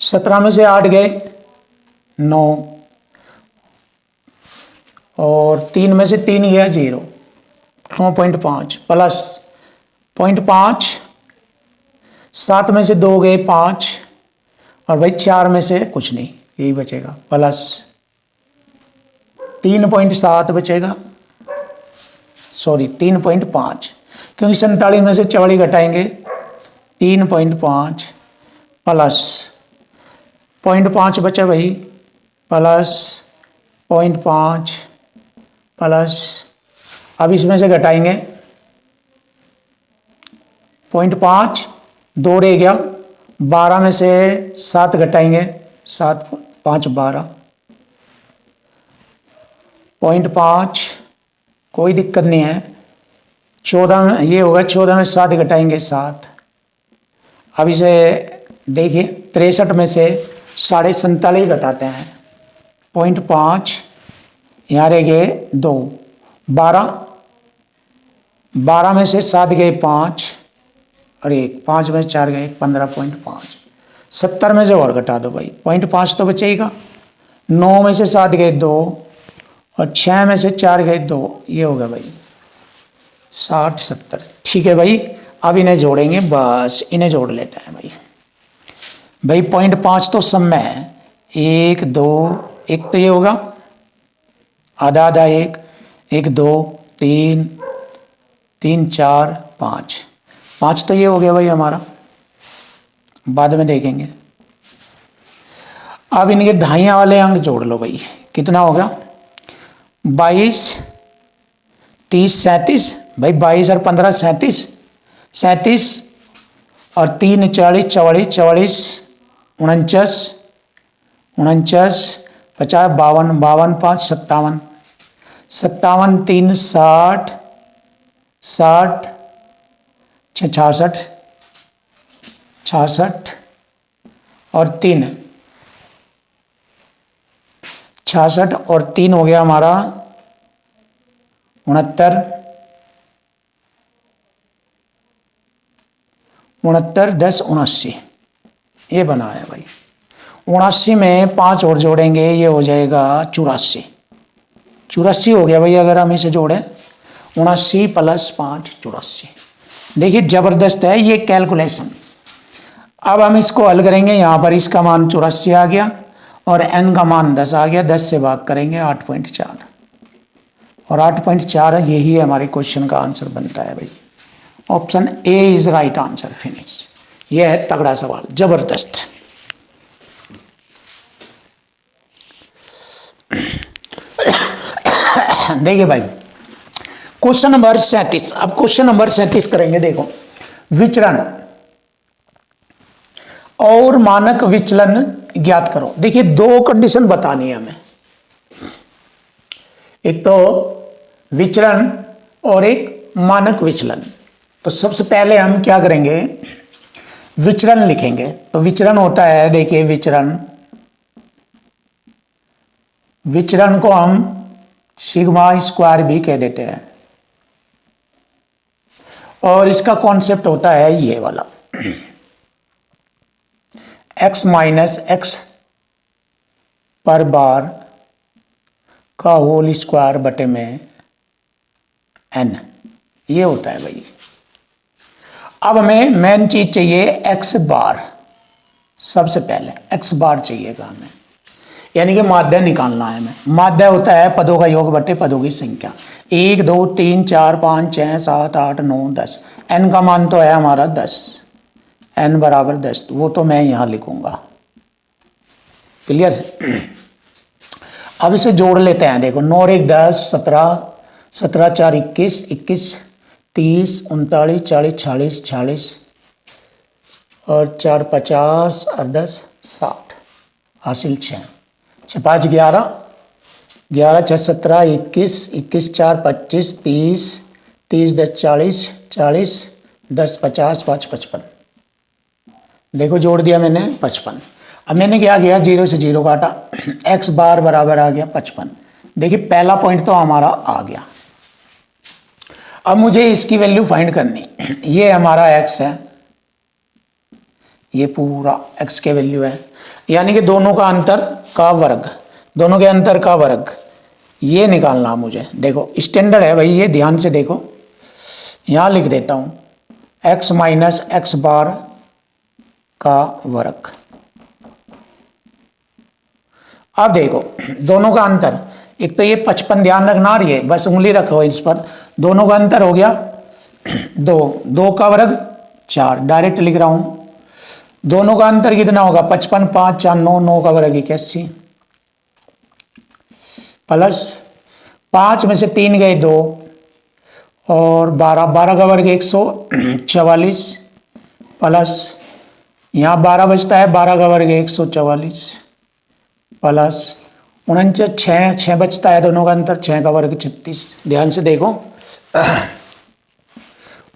17 में से 8 गए 9, और 3 में से 3 गया 0, 9.5 प्लस 0.5, 7 में से 2 गए 5, और भाई 4 में से कुछ नहीं, यही बचेगा, प्लस 3.7 बचेगा, सॉरी 3.5, क्योंकि 47 में से 44 घटाएंगे 3.5 प्लस 0.5 बचा भाई, प्लस 0.5 प्लस, अब इसमें से घटाएंगे 0.5, 2 रह गया, 12 में से 7 घटाएंगे, 7 5 12, 0.5, कोई दिक्कत नहीं है, 14 में ये होगा, 14 में 7 घटाएंगे 7। अब इसे देखिए, 63 में से 47.5 घटाते हैं, 0.5, यहाँ रह गए 2, 12 में से 7 गए 5, और 1, 5 में 4 गए 15.5, 70 में से और घटा दो भाई, 0.5 तो बचेगा, 9 में से 7 गए 2, और 6 में से 4 गए 2, ये हो गया भाई 60 70। ठीक है भाई, अब इन्हें जोड़ेंगे, बस इन्हें जोड़ लेते हैं भाई। 0.5 तो सब में है, 1 2, एक तो ये होगा आधा आधा, 1 1 2 3 3 4 5, 5 तो ये हो गया भाई हमारा, बाद में देखेंगे। अब इनके दाहिया वाले अंक जोड़ लो भाई, कितना होगा, 22 30 37, भाई 22 और 15 37, 37 और 3 40 44 44 49 49 50 52 52 5 57 57 3 60 60 66 66 और 3 66 और 3 हो गया हमारा 69 69 10 79, ये बना है भाई। 79 में 5 और जोड़ेंगे, ये हो जाएगा 84 84 हो गया भाई, अगर हम इसे जोड़ें 79 प्लस 5 84। देखिए जबरदस्त है ये कैलकुलेशन। अब हम इसको हल करेंगे, यहाँ पर इसका मान 84 आ गया और n का मान 10 आ गया, 10 से भाग करेंगे 8.4, और 8.4 यही हमारे क्वेश्चन का आंसर बनता है भाई। Option A is right answer, finish. यह है तगड़ा सवाल, जबरदस्त। देखिए भाई, क्वेश्चन नंबर 37। अब क्वेश्चन नंबर 37 करेंगे। देखो, विचरण और मानक विचलन ज्ञात करो। देखिए, दो कंडीशन बतानी है हमें, एक तो विचरण और एक मानक विचलन। तो सबसे पहले हम क्या करेंगे, विचरण लिखेंगे। तो विचरण होता है, देखिए विचरण को हम सिग्मा स्क्वायर भी कह देते हैं, और इसका कॉन्सेप्ट होता है ये वाला, x माइनस एक्स पर बार का होल स्क्वायर बटे में n, ये होता है भाई। अब हमें मेन चीज चाहिए x बार। सबसे पहले x बार चाहिएगा हमें, यानी कि माध्य निकालना है हमें। माध्य होता है पदों का योग बटे पदों की संख्या। 1 2 3 4 5 6 7 8 9 10। n का मान तो है हमारा 10, n बराबर 10, वो तो मैं यहां लिखूंगा। क्लियर। अब इसे जोड़ लेते हैं। देखो, 9 1 10 17 17 4 21 21 30 39 40 46 46 और 4 50 और 10 60, हासिल 6 6 5 11 11 6 17 21 21 4 25 30 30 10 40 40 10 50 5 55। देखो, जोड़ दिया मैंने 55। अब मैंने क्या किया, 0 से 0 काटा, x बार बराबर आ गया 55। देखिए, पहला पॉइंट तो हमारा आ गया। अब मुझे इसकी वैल्यू फाइंड करनी। ये हमारा x है, ये पूरा x के वैल्यू है, यानी कि दोनों का अंतर का वर्ग, दोनों के अंतर का वर्ग, ये निकालना मुझे। देखो, स्टैंडर्ड है भाई, ये ध्यान से देखो, यहां लिख देता हूं x माइनस एक्स बार का वर्ग। अब देखो, दोनों का अंतर, एक तो ये 55 ध्यान रखना, रही है बस उंगली रखो इस पर, दोनों का अंतर हो गया 2, 2 का वर्ग 4, डायरेक्ट लिख रहा हूं। दोनों का अंतर कितना होगा, 55 5 4 9, 9 का वर्ग 81 प्लस 5 में से 3 गए 2 और 12, 12 का वर्ग 144 प्लस यहाँ 12 बचता है, 12 का वर्ग 144 प्लस 49 6 बचता है, दोनों का अंतर 6 का वर्ग 36। ध्यान से देखो,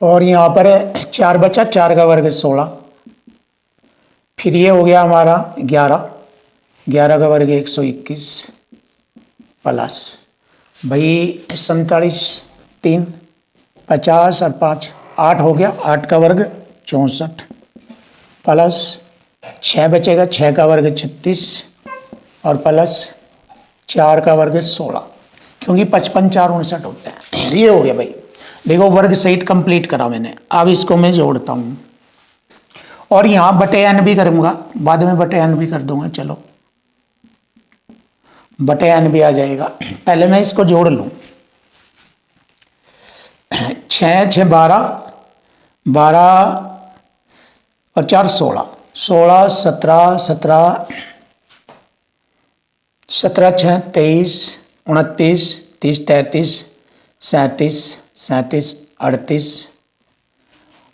और यहाँ पर 4 बचा, 4 का वर्ग 16, फिर ये हो गया हमारा 11, 11 का वर्ग 121 प्लस भाई 47 3 50 और 5 8 हो गया, 8 का वर्ग 64 प्लस 6 बचेगा, 6 का वर्ग 36 और प्लस 4 का वर्ग 16, क्योंकि 55 4 59 होते हैं। ये हो गया भाई। देखो, वर्ग सहित कंप्लीट करा मैंने। अब इसको मैं जोड़ता हूं, और यहां बटे n भी करूंगा, बाद में बटे n भी कर दूंगा। चलो, बटे n भी आ जाएगा, पहले मैं इसको जोड़ लूं। 6 6 12 12 और 4 16 16 17 17 17 6 23 29 30 33 37 37 38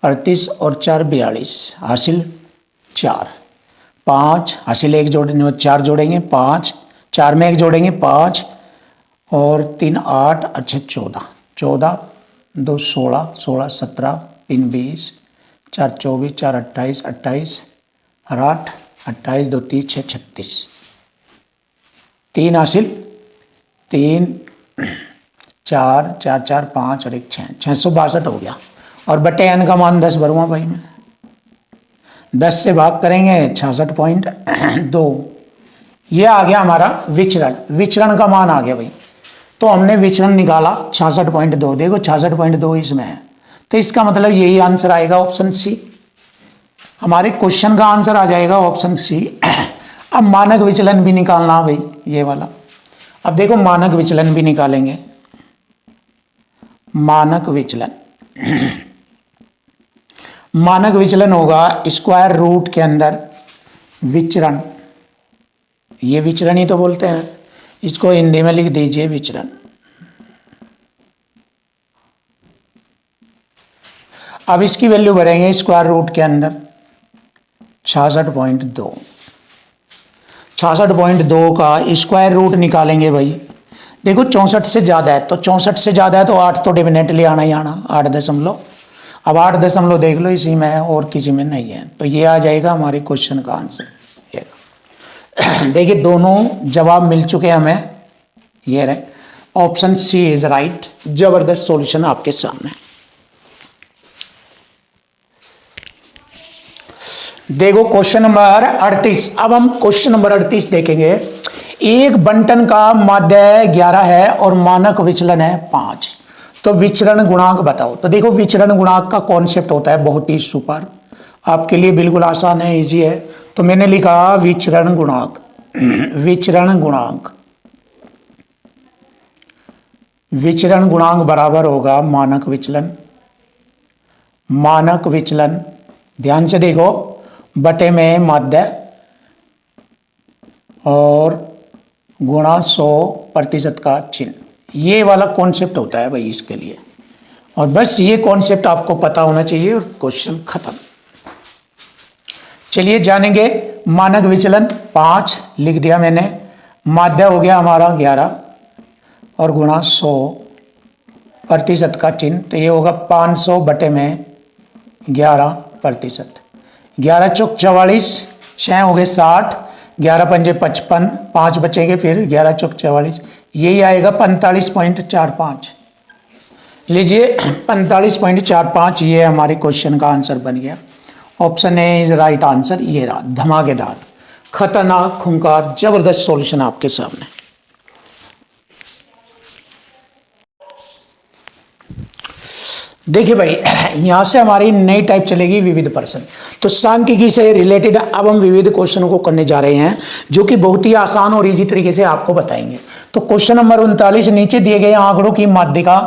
38 और 4 42, हासिल 4 5, हासिल 1 जोड़ने 4 जोड़ेंगे 5, 4 में 1 जोड़ेंगे 5 और 3 8 और 6 14 14 2 16 16 17 3 20 4 24 4 28 28 और 8 28 2 3 6 36, 3 हासिल 3 4 4 4 5 और 1 6 662 हो गया। और बटे n का मान 10 भरूंगा भाई मैं, 10 से भाग करेंगे 66.2। ये आ गया हमारा विचरण, विचरण का मान आ गया भाई। तो हमने विचरण निकाला 66.2। देखो, 66.2 इसमें है, तो इसका मतलब यही आंसर आएगा, ऑप्शन सी। हमारे क्वेश्चन का आंसर आ जाएगा ऑप्शन सी। अब मानक विचलन भी निकालना भाई, ये वाला। अब देखो, मानक विचलन भी निकालेंगे। मानक विचलन मानक विचलन होगा स्क्वायर रूट के अंदर विचरण, ये विचरण ही तो बोलते हैं, इसको हिंदी में लिख दीजिए विचरण। अब इसकी वैल्यू भरेंगे स्क्वायर रूट के अंदर 66.2। 66.2 का स्क्वायर रूट निकालेंगे भाई। देखो 64 से ज़्यादा है तो 64 से ज़्यादा है तो 8 तो डेफिनेटली आना ही आना, 8 दशमलव। अब 8 दशमलव देख लो इसी में है और किसी में नहीं है, तो ये आ जाएगा हमारे क्वेश्चन का आंसर। देखिए दोनों जवाब मिल चुके हैं हमें, ये रहे ऑप्शन सी इज राइट। जबरदस्त सॉल्यूशन आपके सामने। देखो क्वेश्चन नंबर 38। अब हम क्वेश्चन नंबर 38 देखेंगे। एक बंटन का माध्य 11 है और मानक विचलन है 5, तो विचरण गुणांक बताओ। तो देखो विचरण गुणांक का कॉन्सेप्ट होता है बहुत ही सुपर, आपके लिए बिल्कुल आसान है, इजी है। तो मैंने लिखा विचरण गुणांक। विचरण गुणांक, विचरण गुणांक बराबर होगा मानक विचलन। मानक विचलन ध्यान से देखो, बटे में माध्य और गुणा 100% का चिन्ह, ये वाला कॉन्सेप्ट होता है भाई इसके लिए। और बस ये कॉन्सेप्ट आपको पता होना चाहिए और क्वेश्चन खत्म। चलिए जानेंगे। मानक विचलन 5 लिख दिया मैंने, माध्य हो गया हमारा 11 और गुणा 100% का चिन्ह, तो ये होगा 500 बटे में 11%। 11 चौक 44, 6 हो गए 60, 11 पंजे 55, 5 बचेंगे फिर 11 चौक 44, यही आएगा 45.45। लीजिए 45.45, ये हमारे क्वेश्चन का आंसर बन गया। Option A is right answer. ये रहा धमाकेदार, खतरनाक, खूंखार, जबरदस्त सॉल्यूशन आपके सामने। देखिए भाई यहां से हमारी नई टाइप चलेगी विविध प्रश्न। तो सांख्यिकी से रिलेटेड अब हम विविध क्वेश्चनों को करने जा रहे हैं, जो कि बहुत ही आसान और इजी तरीके से आपको बताएंगे। तो क्वेश्चन नंबर 39, नीचे दिए गए आंकड़ों की माध्यिका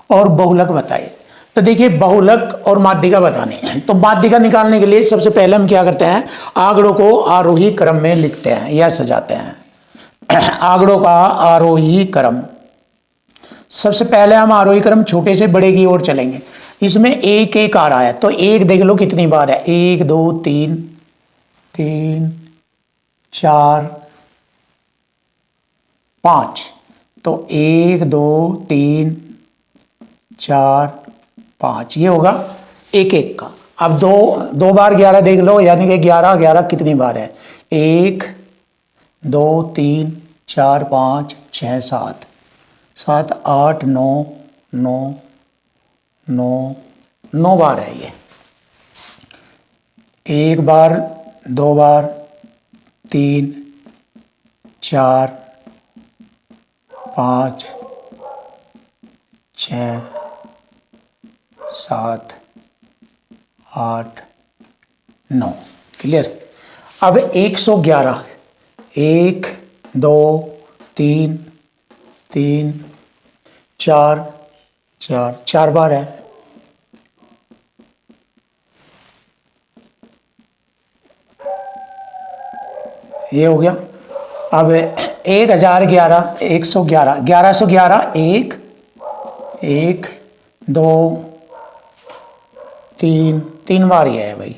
और बहुलक बताइए। तो देखिए बहुलक और माध्यिका बताने हैं, तो माध्यिका निकालने के लिए सबसे पहले हम क्या करते हैं, आंकड़ों को आरोही क्रम में लिखते हैं या सजाते हैं। आंकड़ों का आरोही क्रम, सबसे पहले हम आरोही क्रम छोटे से बड़े की ओर चलेंगे। इसमें एक एक आ रहा है, तो एक देख लो कितनी बार है, 1 2 3 3 4 5, तो 1 2 3 4 5, ये होगा एक एक का। अब दो बार 11 देख लो, यानी कि 11 11 कितनी बार है, 1 2 3 4 5 6 7 7 8 9 9 9 9 बार है ये। एक बार, 2 बार, 3 4 5 6 7 8 9, क्लियर। अब 111, 1 2 3 3 4 4 4 बार है। ये हो गया। अब 1011, 111, 1111, 1 1 2 3 3 बार ही है भाई,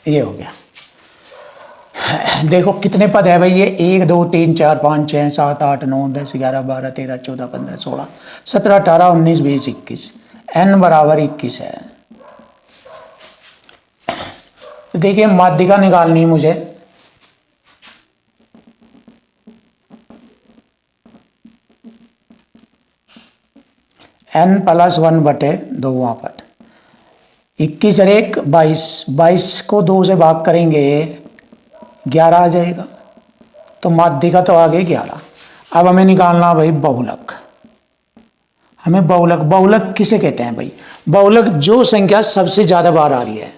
ये हो गया। देखो कितने पद है भाई, ये 1 2 3 4 5 6 7 8 9 10 11 12 13 14 15 16 17 18 19 20 21, n बराबर 21 है। तो देखिए माध्यिका निकालनी मुझे, n + 1 बटे 2 वहां पर 21 और 1 22, 22 को 2 से भाग करेंगे 11 आ जाएगा, तो माध्यिका तो आ गई 11। अब हमें निकालना भाई बहुलक। हमें बहुलक किसे कहते हैं भाई, बहुलक जो संख्या सबसे ज्यादा बार आ रही है,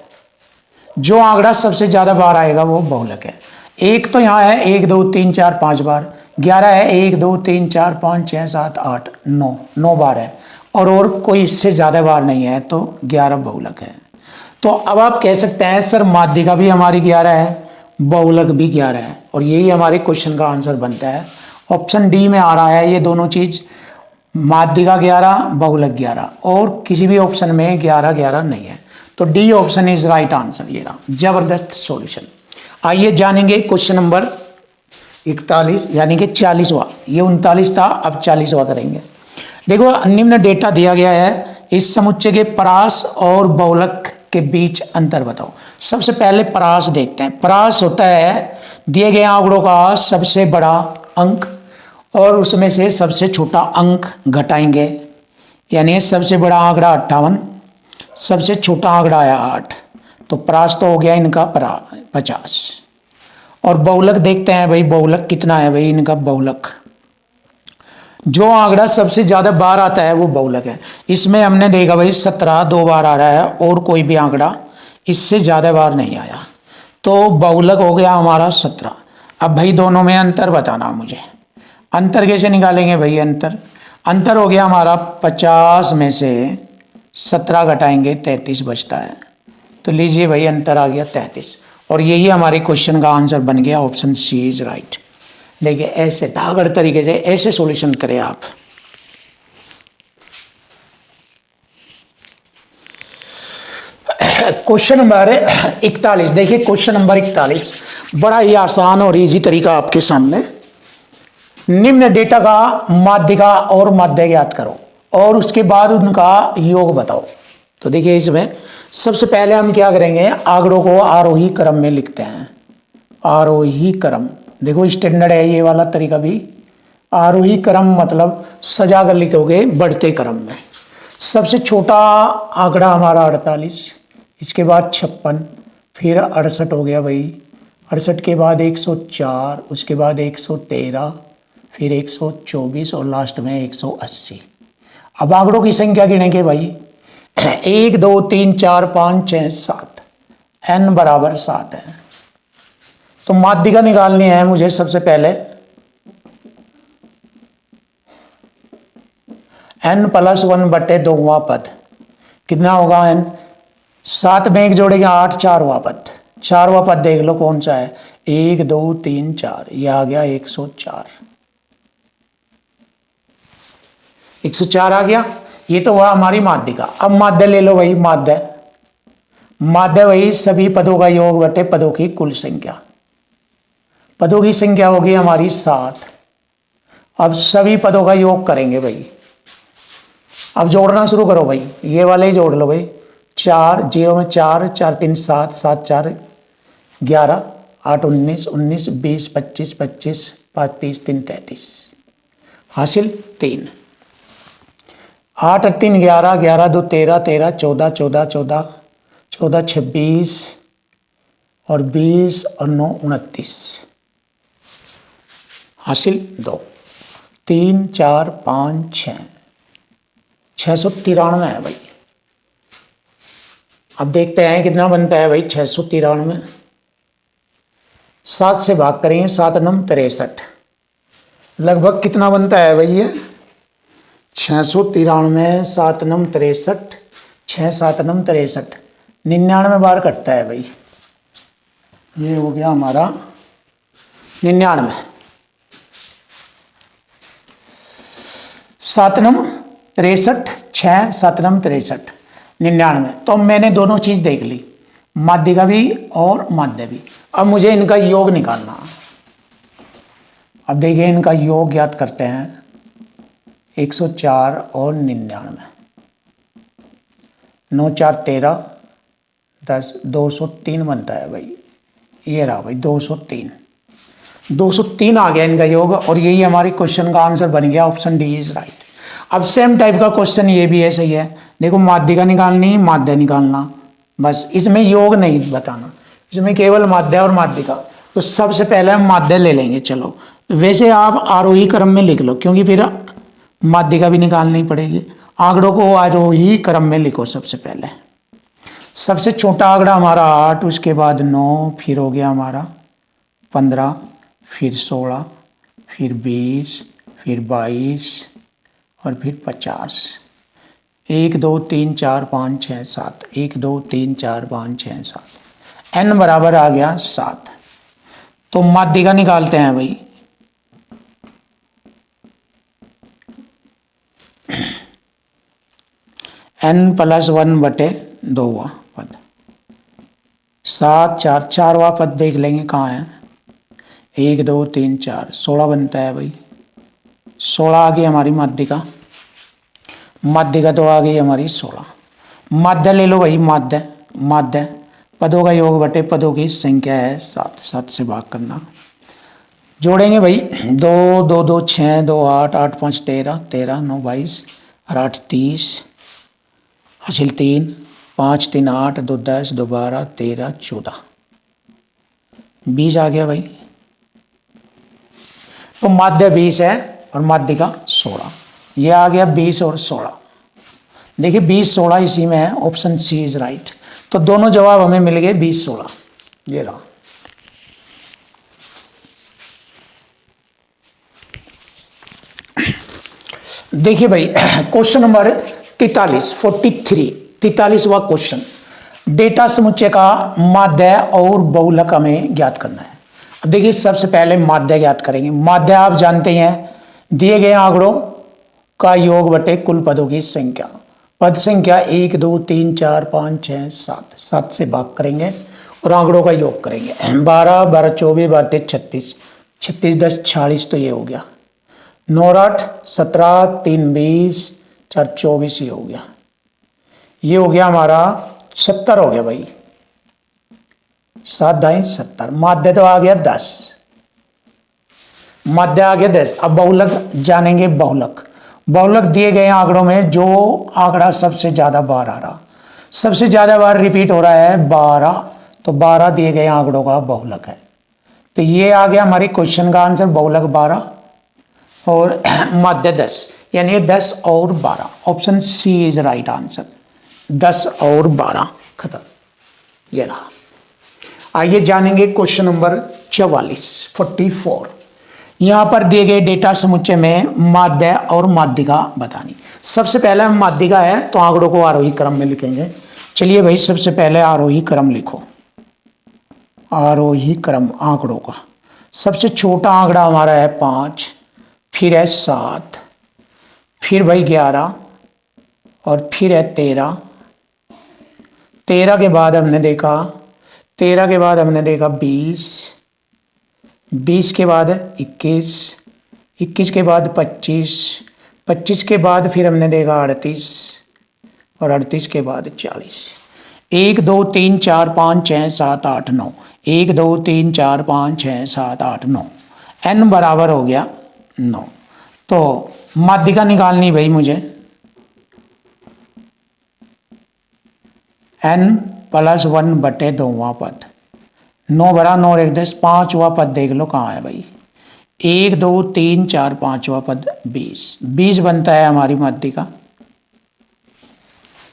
जो आंकड़ा सबसे ज्यादा बार आएगा वो बहुलक है। एक तो यहाँ है 1 2 3 4 5 बार, 11 है 1 2 3 4 5 6 7 8 9 9 बार है, और कोई इससे ज्यादा बार नहीं है, तो 11 बहुलक है। तो अब आप कह सकते हैं सर माध्यिका भी हमारी 11 है, बहुलक भी 11 है, और यही हमारे क्वेश्चन का आंसर बनता है। ऑप्शन डी में आ रहा है ये दोनों चीज, माध्यिका 11, बहुलक 11, और किसी भी ऑप्शन में 11 11 नहीं है, तो D option is right answer. ये रहा जबरदस्त सॉल्यूशन। आइए जानेंगे क्वेश्चन नंबर 41 यानी कि 40वां। ये 39 था, अब 40वां करेंगे। देखो निम्न डेटा दिया गया है, इस समुच्चय के परास और बहुलक के बीच अंतर बताओ। सबसे पहले परास देखते हैं। परास होता है दिए गए आंकड़ों का सबसे बड़ा अंक और उसमें से सबसे छोटा अंक घटाएंगे, यानी सबसे बड़ा आंकड़ा 58, सबसे छोटा आंकड़ा आया 8, तो परास तो हो गया इनका 50। और बहुलक देखते हैं भाई, बहुलक कितना है भाई इनका बहुलक। जो आंकड़ा सबसे ज्यादा बार आता है वो बहुलक है। इसमें हमने देखा भाई 17 2 बार आ रहा है और कोई भी आंकड़ा इससे ज्यादा बार नहीं आया, तो बहुलक हो गया हमारा 17। अब भाई दोनों में अंतर बताना मुझे। अंतर कैसे निकालेंगे भाई? अंतर हो गया हमारा 50 में से 17 घटाएंगे 33 बचता है, तो लीजिए भाई अंतर आ गया 33, और यही हमारे क्वेश्चन का आंसर बन गया। Option C is right. देखिए ऐसे धागड़ तरीके से ऐसे सॉल्यूशन करें आप। क्वेश्चन नंबर 41 देखिए, क्वेश्चन नंबर 41 बड़ा ही आसान और इजी तरीका आपके सामने। निम्न डेटा का माध्यिका और माध्य ज्ञात करो और उसके बाद उनका योग बताओ। तो देखिए इसमें सबसे पहले हम क्या करेंगे, आंकड़ों को आरोही क्रम में लिखते हैं। आरोही क्रम, देखो स्टैंडर्ड है ये वाला तरीका भी। आरोही क्रम मतलब सजा कर लिखोगे बढ़ते क्रम में। सबसे छोटा आंकड़ा हमारा 48, इसके बाद 56, फिर 68 हो गया भाई, 68 के बाद 104, उसके बाद 113, फिर 124 और लास्ट में 180। अब आंकड़ों की संख्या गिनेंगे भाई, 1 2 3 4 5 6 7, n बराबर 7 है। तो माध्यिका निकालनी है मुझे। सबसे पहले n + 1 बटे 2वां पद कितना होगा n? 7 में 1 जोड़ेगा 8, 4वां पद। 4वां पद देख लो कौन सा है, 1 2 3 4, यह आ गया 104। 104 आ गया, ये तो हुआ हमारी माध्यिका। अब माध्य ले लो भाई, माध्य वही सभी पदों का योग बटे पदों की कुल संख्या। पदों की संख्या होगी हमारी 7। अब सभी पदों का योग करेंगे भाई। अब जोड़ना शुरू करो भाई, ये वाले ही जोड़ लो भाई। 4 0 में 4, 4 3 7, 7 4 11, 8 19, 19 20 25 25, 5 30 3 33, हासिल 3। 8 3 11, 11 2 13, 13 14, 14 14, 14 26 और 20 और 9 29, हासिल 2। 3 4 5 6, 693 है भाई। अब देखते हैं कितना बनता है भाई 693। 7 से भाग करेंगे, 7 9 63, लगभग कितना बनता है भाई ये 693, 7 9 63, 6 7 9 63, 99 बार कटता है भाई। ये हो गया हमारा 99। 7 9 63, 6 7 9 63, 99। तो मैंने दोनों चीज देख ली, माध्यिका भी और माध्य भी। अब मुझे इनका योग निकालना। अब देखिए इनका योग ज्ञात करते हैं। 104 और 99, 9 4 13, 10 203 बनता है भाई। ये रहा भाई 203, 203 आ गया इनका योग, और यही हमारे क्वेश्चन का आंसर बन गया। Option D is right. अब सेम टाइप का क्वेश्चन ये भी है, सही है। देखो माध्यिका निकालनी, माध्य निकालना, बस इसमें योग नहीं बताना, इसमें केवल माध्य और माध्यिका। तो सबसे पहले हम माध्य ले लेंगे। चलो वैसे आप आरोही क्रम में लिख लो, क्योंकि फिर माध्यिका भी निकालनी पड़ेगी। आंकड़ों को आरोही क्रम में लिखो। सबसे पहले सबसे छोटा आंकड़ा हमारा 8, उसके बाद 9, फिर हो गया हमारा 15, फिर 16, फिर 20, फिर 22 और फिर 50। 1 2 3 4 5 6 7, 1 2 3 4 5 6 7, n बराबर आ गया 7। तो माध्यिका निकालते हैं भाई। n+1/2 पद। 7 4 4वां पद देख लेंगे कहाँ है। 1 2 3 4 16 बनता है भाई। 16 आ गई हमारी माध्यिका। माध्यिका तो आ गई हमारी 16। माध्य ले लो भाई, माध्य माध्य पदों का योग बटे पदों की संख्या है 7। 7 से भाग करना। जोड़ेंगे भाई 2 2 2 6 2 8 8 5 13 13 9 22 और 8 30 हासिल 3 5 3 8 2 10 2 12 13 14 20 आ गया भाई। तो माध्य 20 है और माध्यिका 16। ये आ गया 20 और 16। देखिए 20 16 इसी में है, ऑप्शन सी इज राइट। तो दोनों जवाब हमें मिल गए 20 16। ये रहा। देखिए भाई क्वेश्चन नंबर 43वां क्वेश्चन। डेटा समुच्चय का माध्य और बहुलक हमें ज्ञात करना है। अब देखिए सबसे पहले माध्य ज्ञात करेंगे। माध्य आप जानते हैं दिए गए आंकड़ों का योग बटे कुल पदों की संख्या। पद संख्या 1 2 3 4 5 6 7। 7 से भाग करेंगे और आंकड़ों का योग करेंगे। 12 12 24 12 36 36 10 40 तो ये हो गया। 9 8 17 3 20 4 24 ये हो गया। ये हो गया हमारा 70 हो गया भाई। 7 दाई 70। माध्य तो आ गया 10। माध्य आ गया 10। अब बहुलक जानेंगे। बहुलक बहुलक दिए गए आंकड़ों में जो आंकड़ा सबसे ज्यादा बार आ रहा, सबसे ज्यादा बार रिपीट हो रहा है 12। तो 12 दिए गए आंकड़ों का बहुलक है। तो ये आ गया हमारे क्वेश्चन का आंसर। बहुलक 12 और माध्य 10, यानी 10 और 12। Option C is right answer. 10 और 12 खत्म। ये रहा। आइए जानेंगे क्वेश्चन नंबर 44। यहां पर दिए गए डेटा समुच्चय में माध्य और माध्यिका बतानी। सबसे पहले माध्यिका है तो आंकड़ों को आरोही क्रम में लिखेंगे। चलिए भाई सबसे पहले आरोही क्रम लिखो। आरोही क्रम आंकड़ों का सबसे छोटा आंकड़ा हमारा है 5, फिर है 7, फिर भाई 11 और फिर है 13। 13 के बाद हमने देखा 20, 20 के बाद 21, 21 के बाद 25, 25 के बाद फिर हमने देखा 38 और 38 के बाद 40। 1 2 3 4 5 6 7 8 9। 1 2 3 4 5 6 7 8 9। n बराबर हो गया 9। तो माध्यिका निकालनी भाई मुझे। n+1/2वां पद। 9 बरा 9 1 10। 5वां पद देख लो कहाँ है भाई। 1 2 3 4 5वां पद 20। 20 बनता है हमारी माध्यिका।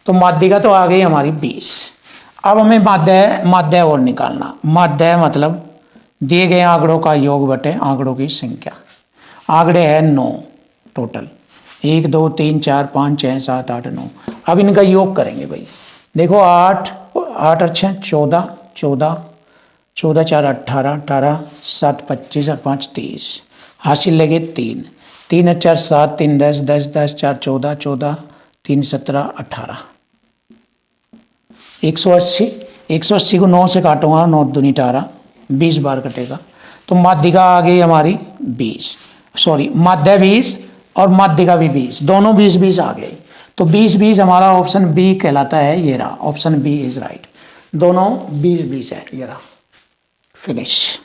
तो माध्यिका तो आ गई हमारी 20। अब हमें माध्य और निकालना। माध्य मतलब दिए गए आंकड़ों का योग बटे आंकड़ों की संख्या। आंकड़े हैं 9 टोटल। 1 2 3 4 5 6 7 8 9। अब इनका योग करेंगे भाई। देखो 8 8 अच्छा 14 14 14 4 18 18 7 25 और 5 30। हासिल लगे 3 3 4 7 3 10 10 10 4 14 14 3 17 18। 180 180 को 9 से काटूंगा। 9 दूनी 18, 20 बार कटेगा। तो माध्यिका आ गई हमारी 20। सॉरी माध्य 20 और माध्यिका भी 20, दोनों 20 20 आ गई। तो 20 20 हमारा ऑप्शन बी कहलाता है। ये रहा ऑप्शन बी इज राइट। दोनों 20 20 है। ये रहा। फिनिश।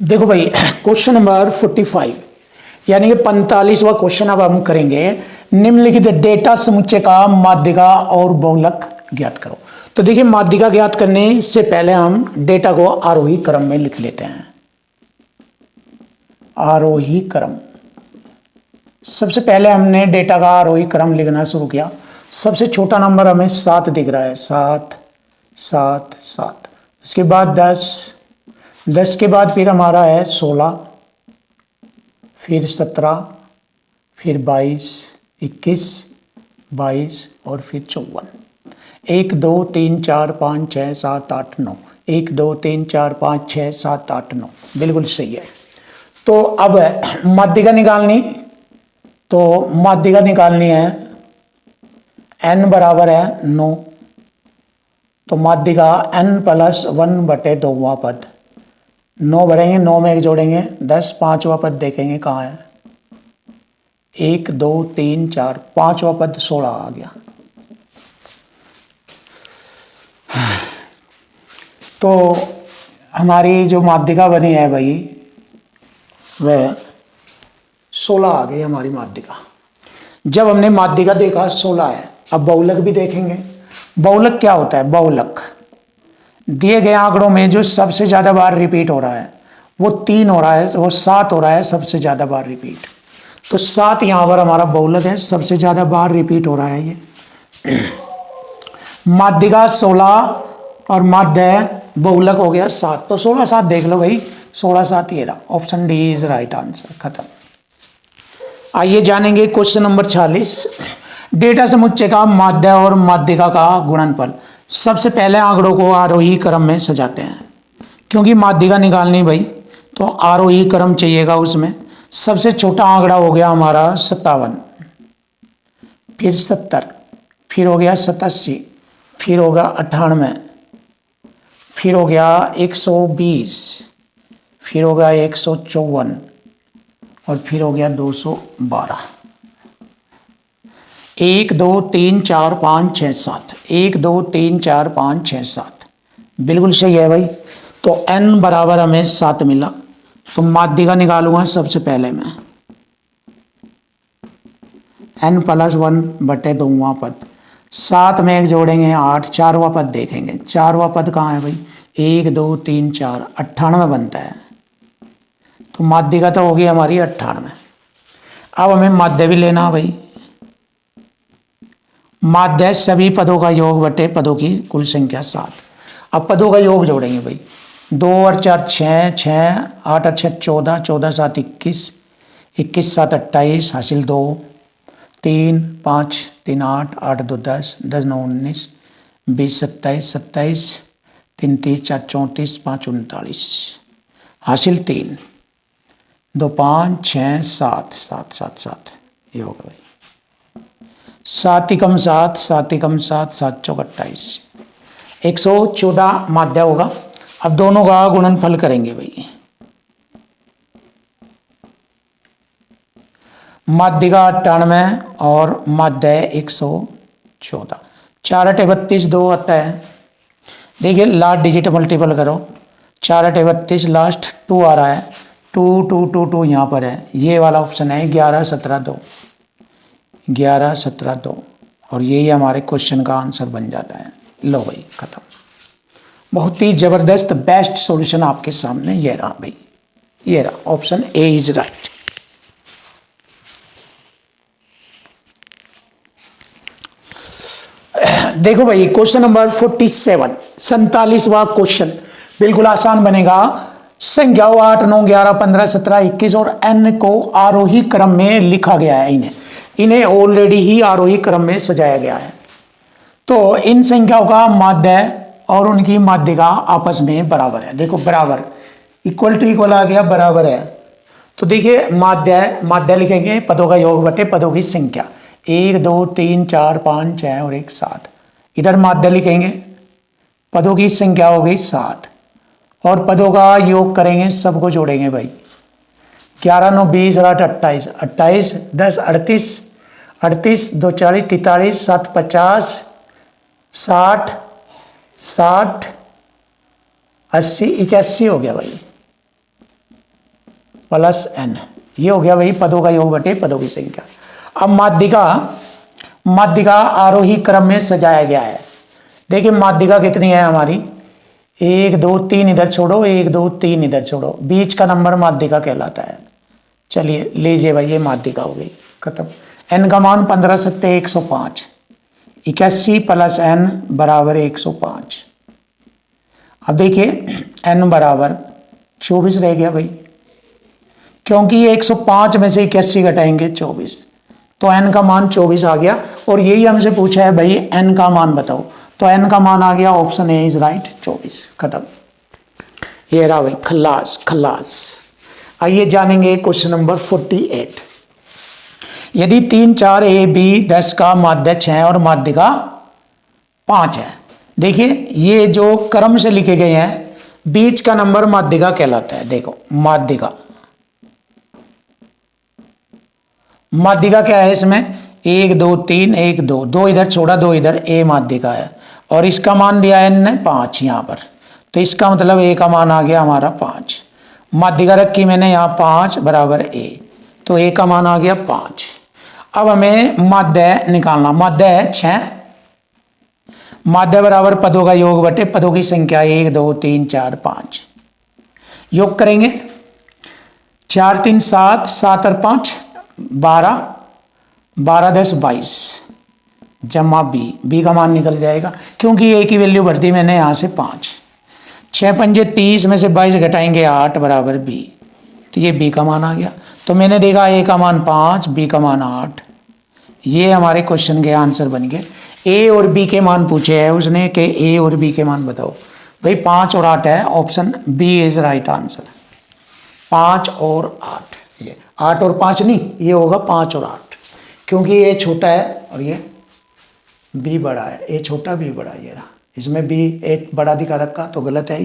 देखो भाई क्वेश्चन नंबर 45 यानी कि 45वां क्वेश्चन अब हम करेंगे। निम्नलिखित डेटा समुच्चय का माध्यिका और बहुलक ज्ञात करो। तो देखिए माध्यिका ज्ञात करने से पहले हम डेटा को आरोही क्रम में लिख लेते हैं। आरोही क्रम। सबसे पहले हमने डेटा का आरोही क्रम लिखना शुरू किया। सबसे छोटा नंबर हमें 7 दिख रहा है। 7 7 7। उसके बाद 10, 10 के बाद फिर हमारा है 16, फिर 17, फिर 22, 21, 22 और फिर 54। 1 2 3 4 5 6 7 8 9। 1 2 3 4 5 6 7 8 9, बिल्कुल सही है। तो अब माध्यिका निकालनी, तो माध्यिका निकालनी है, n बराबर है 9, तो माध्यिका n प्लस 1/2वां पद, 9 भरेंगे, 9 में 1 जोड़ेंगे 10, 5वां पद देखेंगे कहाँ है, 1 2 3 4, 5वां पद 16 आ गया। तो हमारी जो माध्यिका बनी है भाई वह 16 आ गई हमारी माध्यिका। जब हमने माध्यिका देखा 16 है, अब बहुलक भी देखेंगे। बहुलक क्या होता है? बहुलक दिए गए आंकड़ों में जो सबसे ज्यादा बार रिपीट हो रहा है वो 3 हो रहा है, वो 7 हो रहा है सबसे ज्यादा बार रिपीट। तो 7 यहां पर हमारा बहुलक है, सबसे ज्यादा बार रिपीट हो रहा है ये। माध्यिका 16 और माध्य बहुलक हो गया 7, तो 16 7 देख लो भाई, 16 7 ये रहा, option D is right answer, खत्म। आइए जानेंगे क्वेश्चन नंबर 46, डेटा समुच्चय का माध्य और माध्यिका का गुणनफल। सबसे पहले आंकड़ों को आरोही क्रम में सजाते हैं, क्योंकि माध्यिका निकालनी भाई तो आरोही क्रम चाहिएगा उसमें। सबसे छोटा आंकड़ा हो गया हमारा 57, फिर 70, फिर हो गया 87, फिर होगा 98, फिर हो गया 120, फिर हो गया 154 और फिर हो गया 212। 1 2 3 4 5 6 7, 1 2 3 4 5 6 7, बिल्कुल सही है भाई। तो n बराबर हमें 7 मिला, तो माध्यिका निकालूंगा सबसे पहले मैं, n प्लस 1/2वां पद, 7 में 1 जोड़ेंगे 8, 4वां पद देखेंगे, 4वां पद कहाँ है भाई, 1 2 3 4, 98 बनता है, तो माध्यिका तो होगी हमारी 98। अब हमें माध्य भी लेना है भाई, माध्य सभी पदों का योग बटे पदों की कुल संख्या 7। अब पदों का योग जोड़ेंगे भाई, 2 और 4 6, 6 8 और 6 14, 14 7 21, 21 7 28, हासिल 2, 3 5 3 8, 8 2 10, 10 9 19, 20 27, 27 3 30 4 34, 5 39, हासिल 3, 2 5 6 7 7 7 7, ये होगा भाई 7 एकम 7, 7 एकम 7, 7 चौक 28, 114 माध्य होगा। अब दोनों का गुणनफल करेंगे भाई, माध्यिका 98 और माध्य 114, 4 8 32, 2 आता है। देखिए लास्ट डिजिट मल्टीपल करो, 4 8 32, लास्ट 2 आ रहा है, 2 2 2 2 यहाँ पर है, ये वाला ऑप्शन है 11 17 2, 11 17 2, और यही हमारे क्वेश्चन का आंसर बन जाता है। लो भाई खत्म, बहुत ही जबरदस्त बेस्ट सॉल्यूशन आपके सामने ये रहा भाई, ये रहा, ऑप्शन ए इज राइट। देखो भाई क्वेश्चन नंबर 47, 47वां क्वेश्चन बिल्कुल आसान बनेगा। संख्याओं 8 9 11 15 17 21 और n को आरोही क्रम में लिखा गया है, इन्हें ऑलरेडी ही आरोही क्रम में सजाया गया है। तो इन संख्याओं का माध्य और उनकी माध्यिका आपस में बराबर है। देखो बराबर, इक्वल टू इक्वल आ गया, बराबर है। तो देखिए माध्य लिखेंगे पदों का योग बटे पदों की संख्या, 1 2 3 4 5 6 और 1 7। इधर माध्य लिखेंगे, पदों की संख्या हो गई 7 और पदों का योग करेंगे, सबको जोड़ेंगे भाई, 11 9 20 और 8 28, 28 10 38, 38 2 40 43, 7 50, 60 60 80 81 हो गया भाई, प्लस n, ये हो गया भाई पदों का योग बटे पदों की संख्या। अब माध्यिका आरोही क्रम में सजाया गया है। देखिए माध्यिका कितनी है हमारी, 1 2 3 इधर छोड़ो, 1 2 3 इधर छोड़ो, बीच का नंबर माध्यिका कहलाता है। चलिए लीजिए भाई, ये माध्यिका हो गई, खत्म। n का मान 15 सत्ते 105, 81 प्लस n बराबर 105। अब देखिए n बराबर 24 रह गया भाई, क्योंकि ये 105 में से 81 घटाएंगे 24, तो n का मान 24 आ गया। और यही हमसे पूछा है भाई n का मान बताओ, तो n का मान आ गया, ऑप्शन ए इज राइट 24, खत्म। ये रहा भाई, खल्लास खल्लास। आइए जानेंगे क्वेश्चन नंबर 48। यदि 3 4 ए बी 10 का माध्य 6 और माध्यिका 5 है। देखिए ये जो क्रम से लिखे गए हैं, बीच का नंबर माध्यिका कहलाता है। देखो माध्यिका, माध्यिका क्या है इसमें, 1 2 3 1 2, 2 इधर छोड़ा 2 इधर, ए माध्यिका है। और इसका मान दिया है इनने 5 यहाँ पर, तो इसका मतलब ए का मान आ गया हमारा 5। माध्यिका रखी मैंने यहाँ 5 बराबर ए, तो ए का मान आ गया 5। अब हमें माध्य निकालना, माध्य है 6, माध्य बराबर पदों का योग बटे पदों की संख्या 1 2 3 4 5। योग करेंगे, 4 3 7, 7 और 5 12, 12 10 22 जमा बी, बी का मान निकल जाएगा क्योंकि ए की वैल्यू भर दी मैंने यहाँ से 5। 6 पंजे 30 में से 22 घटाएंगे 8 बराबर बी, तो ये बी का मान आ गया। तो मैंने देखा ए का मान 5, बी का मान 8। ये हमारे क्वेश्चन के आंसर बन गए। ए और बी के मान पूछे हैं उसने कि ए और बी के मान बताओ। भाई 5 और 8 है, option B is right answer. 5 और 8, ये 8 और 5 नहीं, ये होगा 5 और 8 क्योंकि ये छोटा है और ये बी बड़ा है। ए छोटा बी बड़ा, ये रहा, इसमें बी एक बड़ा दिखा रखा तो गलत है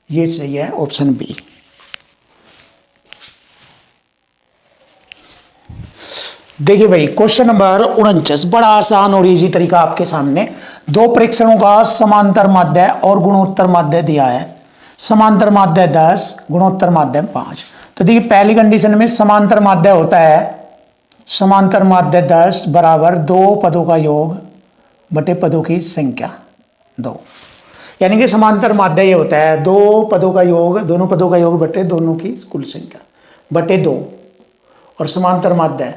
ये सही है ऑप्शन बी। देखिए भाई क्वेश्चन नंबर 49, बड़ा आसान और इजी तरीका आपके सामने। दो प्रेक्षणों का समांतर माध्य और गुणोत्तर माध्य दिया है। समांतर माध्य 10, गुणोत्तर माध्य 5। तो देखिए पहली कंडीशन में समांतर माध्य होता है, समांतर माध्य 10 बराबर 2 पदों का योग बटे पदों की संख्या 2। यानी कि समांतर माध्य ये होता है 2 पदों का योग, दोनों पदों का योग बटे दोनों की कुल संख्या बटे 2। और समांतर माध्य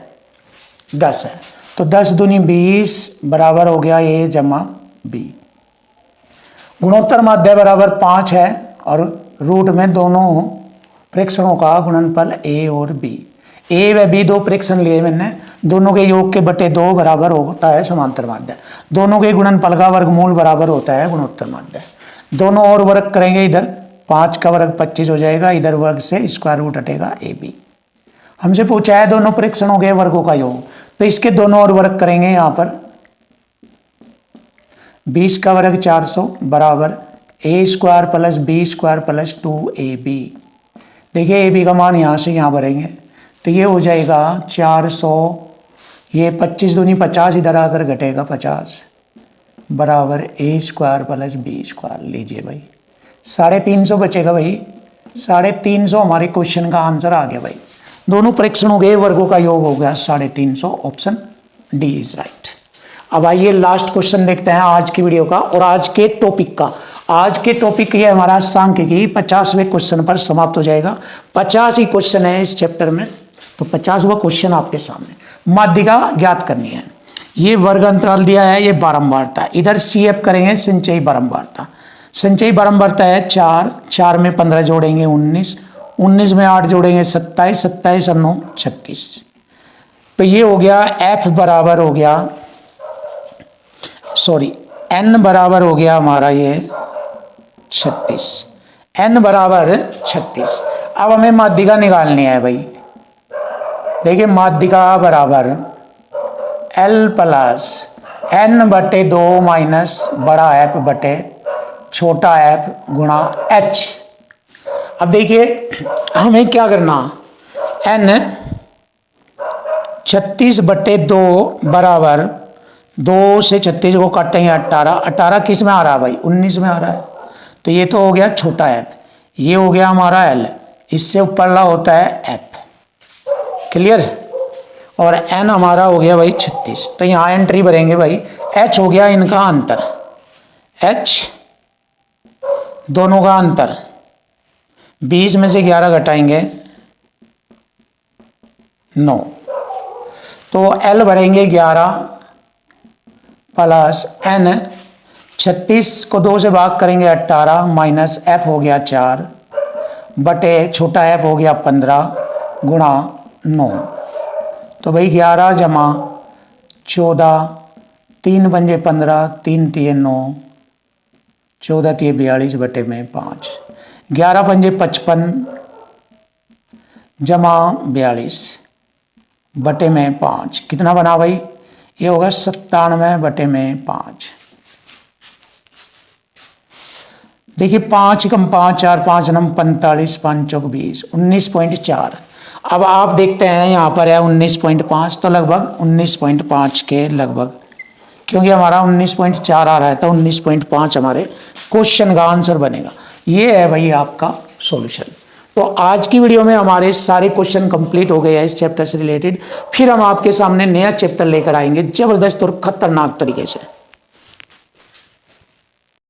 10 है, तो 10 दूनी 20 बराबर हो गया ए जमा बी। गुणोत्तर माध्य बराबर 5 है और रूट में दोनों प्रेक्षणों का गुणनफल ए और बी। ए व बी 2 प्रेक्षण लिए मैंने, दोनों के योग के बटे 2 बराबर होता है समांतर माध्य। दोनों के गुणनफल का वर्गमूल बराबर होता है गुणोत्तर माध्य। दोनों और वर्ग करेंगे, इधर 5 का वर्ग 25 हो जाएगा, इधर वर्ग से स्क्वायर रूट हटेगा ए बी। हमसे पूछा है दोनों प्रेक्षणों के वर्गों का योग, तो इसके दोनों और वर्ग करेंगे। यहाँ पर 20 का वर्ग 400 बराबर a square plus b square plus 2ab। देखिए ए बी का मान यहाँ से यहाँ भरेंगे, तो ये हो जाएगा 400, ये 25 दूनी 50 इधर आकर घटेगा 50 बराबर a square plus b square. लीजिए भाई 350 बचेगा भाई, 350 हमारे क्वेश्चन का आंसर आ गया भाई। दोनों प्रेक्षणों के वर्गों का योग हो गया 350, ऑप्शन डी इज राइट। अब आइए लास्ट क्वेश्चन देखते हैं आज की वीडियो का और आज के टॉपिक का। आज के टॉपिक ये हमारा सांख्यिकी 50वें क्वेश्चन पर समाप्त हो जाएगा। 50 ही क्वेश्चन है इस चैप्टर में, तो 50वां क्वेश्चन आपके सामने। माध्यिका ज्ञात करनी है, ये वर्ग अंतराल दिया है, ये बारंबारता। इधर CF करेंगे संचयी बारंबारता। संचयी बारंबारता है 4, 4 में 15 जोड़ेंगे 19, 19 में 8 जोड़ेंगे 27, 27 और 9 36। तो ये हो गया F बराबर हो गया, सॉरी N बराबर हो गया हमारा ये 36, N बराबर 36। अब हमें माध्यिका निकालनी है भाई। देखिए माध्यिका बराबर L प्लस N बटे 2 माइनस बड़ा F बटे छोटा f गुणा H। अब देखिए हमें क्या करना, N 36 बटे 2 बराबर 2 से 36 को काटेंगे 18, 18 किस में आ रहा है भाई, 19 में आ रहा है। तो ये तो हो गया छोटा f, ये हो गया हमारा L, इससे ऊपरला होता है f। क्लियर। और n हमारा हो गया भाई 36, तो यहाँ एंट्री भरेंगे भाई। h हो गया इनका अंतर, h दोनों का अंतर, 20 में से 11 घटाएंगे 9, तो L भरेंगे 11 प्लस n, 36 को 2 से भाग करेंगे 18 माइनस f हो गया 4 बटे छोटा f हो गया 15 गुणा 9। तो भाई 11 जमा 14, 3 पंजे 15, 3 3 9, 14 तिये 42 बटे में 5, 11 पंजे 55 जमा 42 बटे में 5, कितना बना भाई? ये होगा 97 बटे में 5। देखिए 5 कम 5 4 5 नम 45 5 चौक 20, 19.4। अब आप देखते हैं यहाँ पर है 19.5, तो लगभग 19.5 के लगभग, क्योंकि हमारा 19.4 आ रहा है तो 19.5 हमारे क्वेश्चन का आंसर बनेगा। ये है भाई आपका सॉल्यूशन। तो आज की वीडियो में हमारे सारे क्वेश्चन कंप्लीट हो गए हैं इस चैप्टर से रिलेटेड। फिर हम आपके सामने नया चैप्टर लेकर आएंगे जबरदस्त और खतरनाक तरीके से।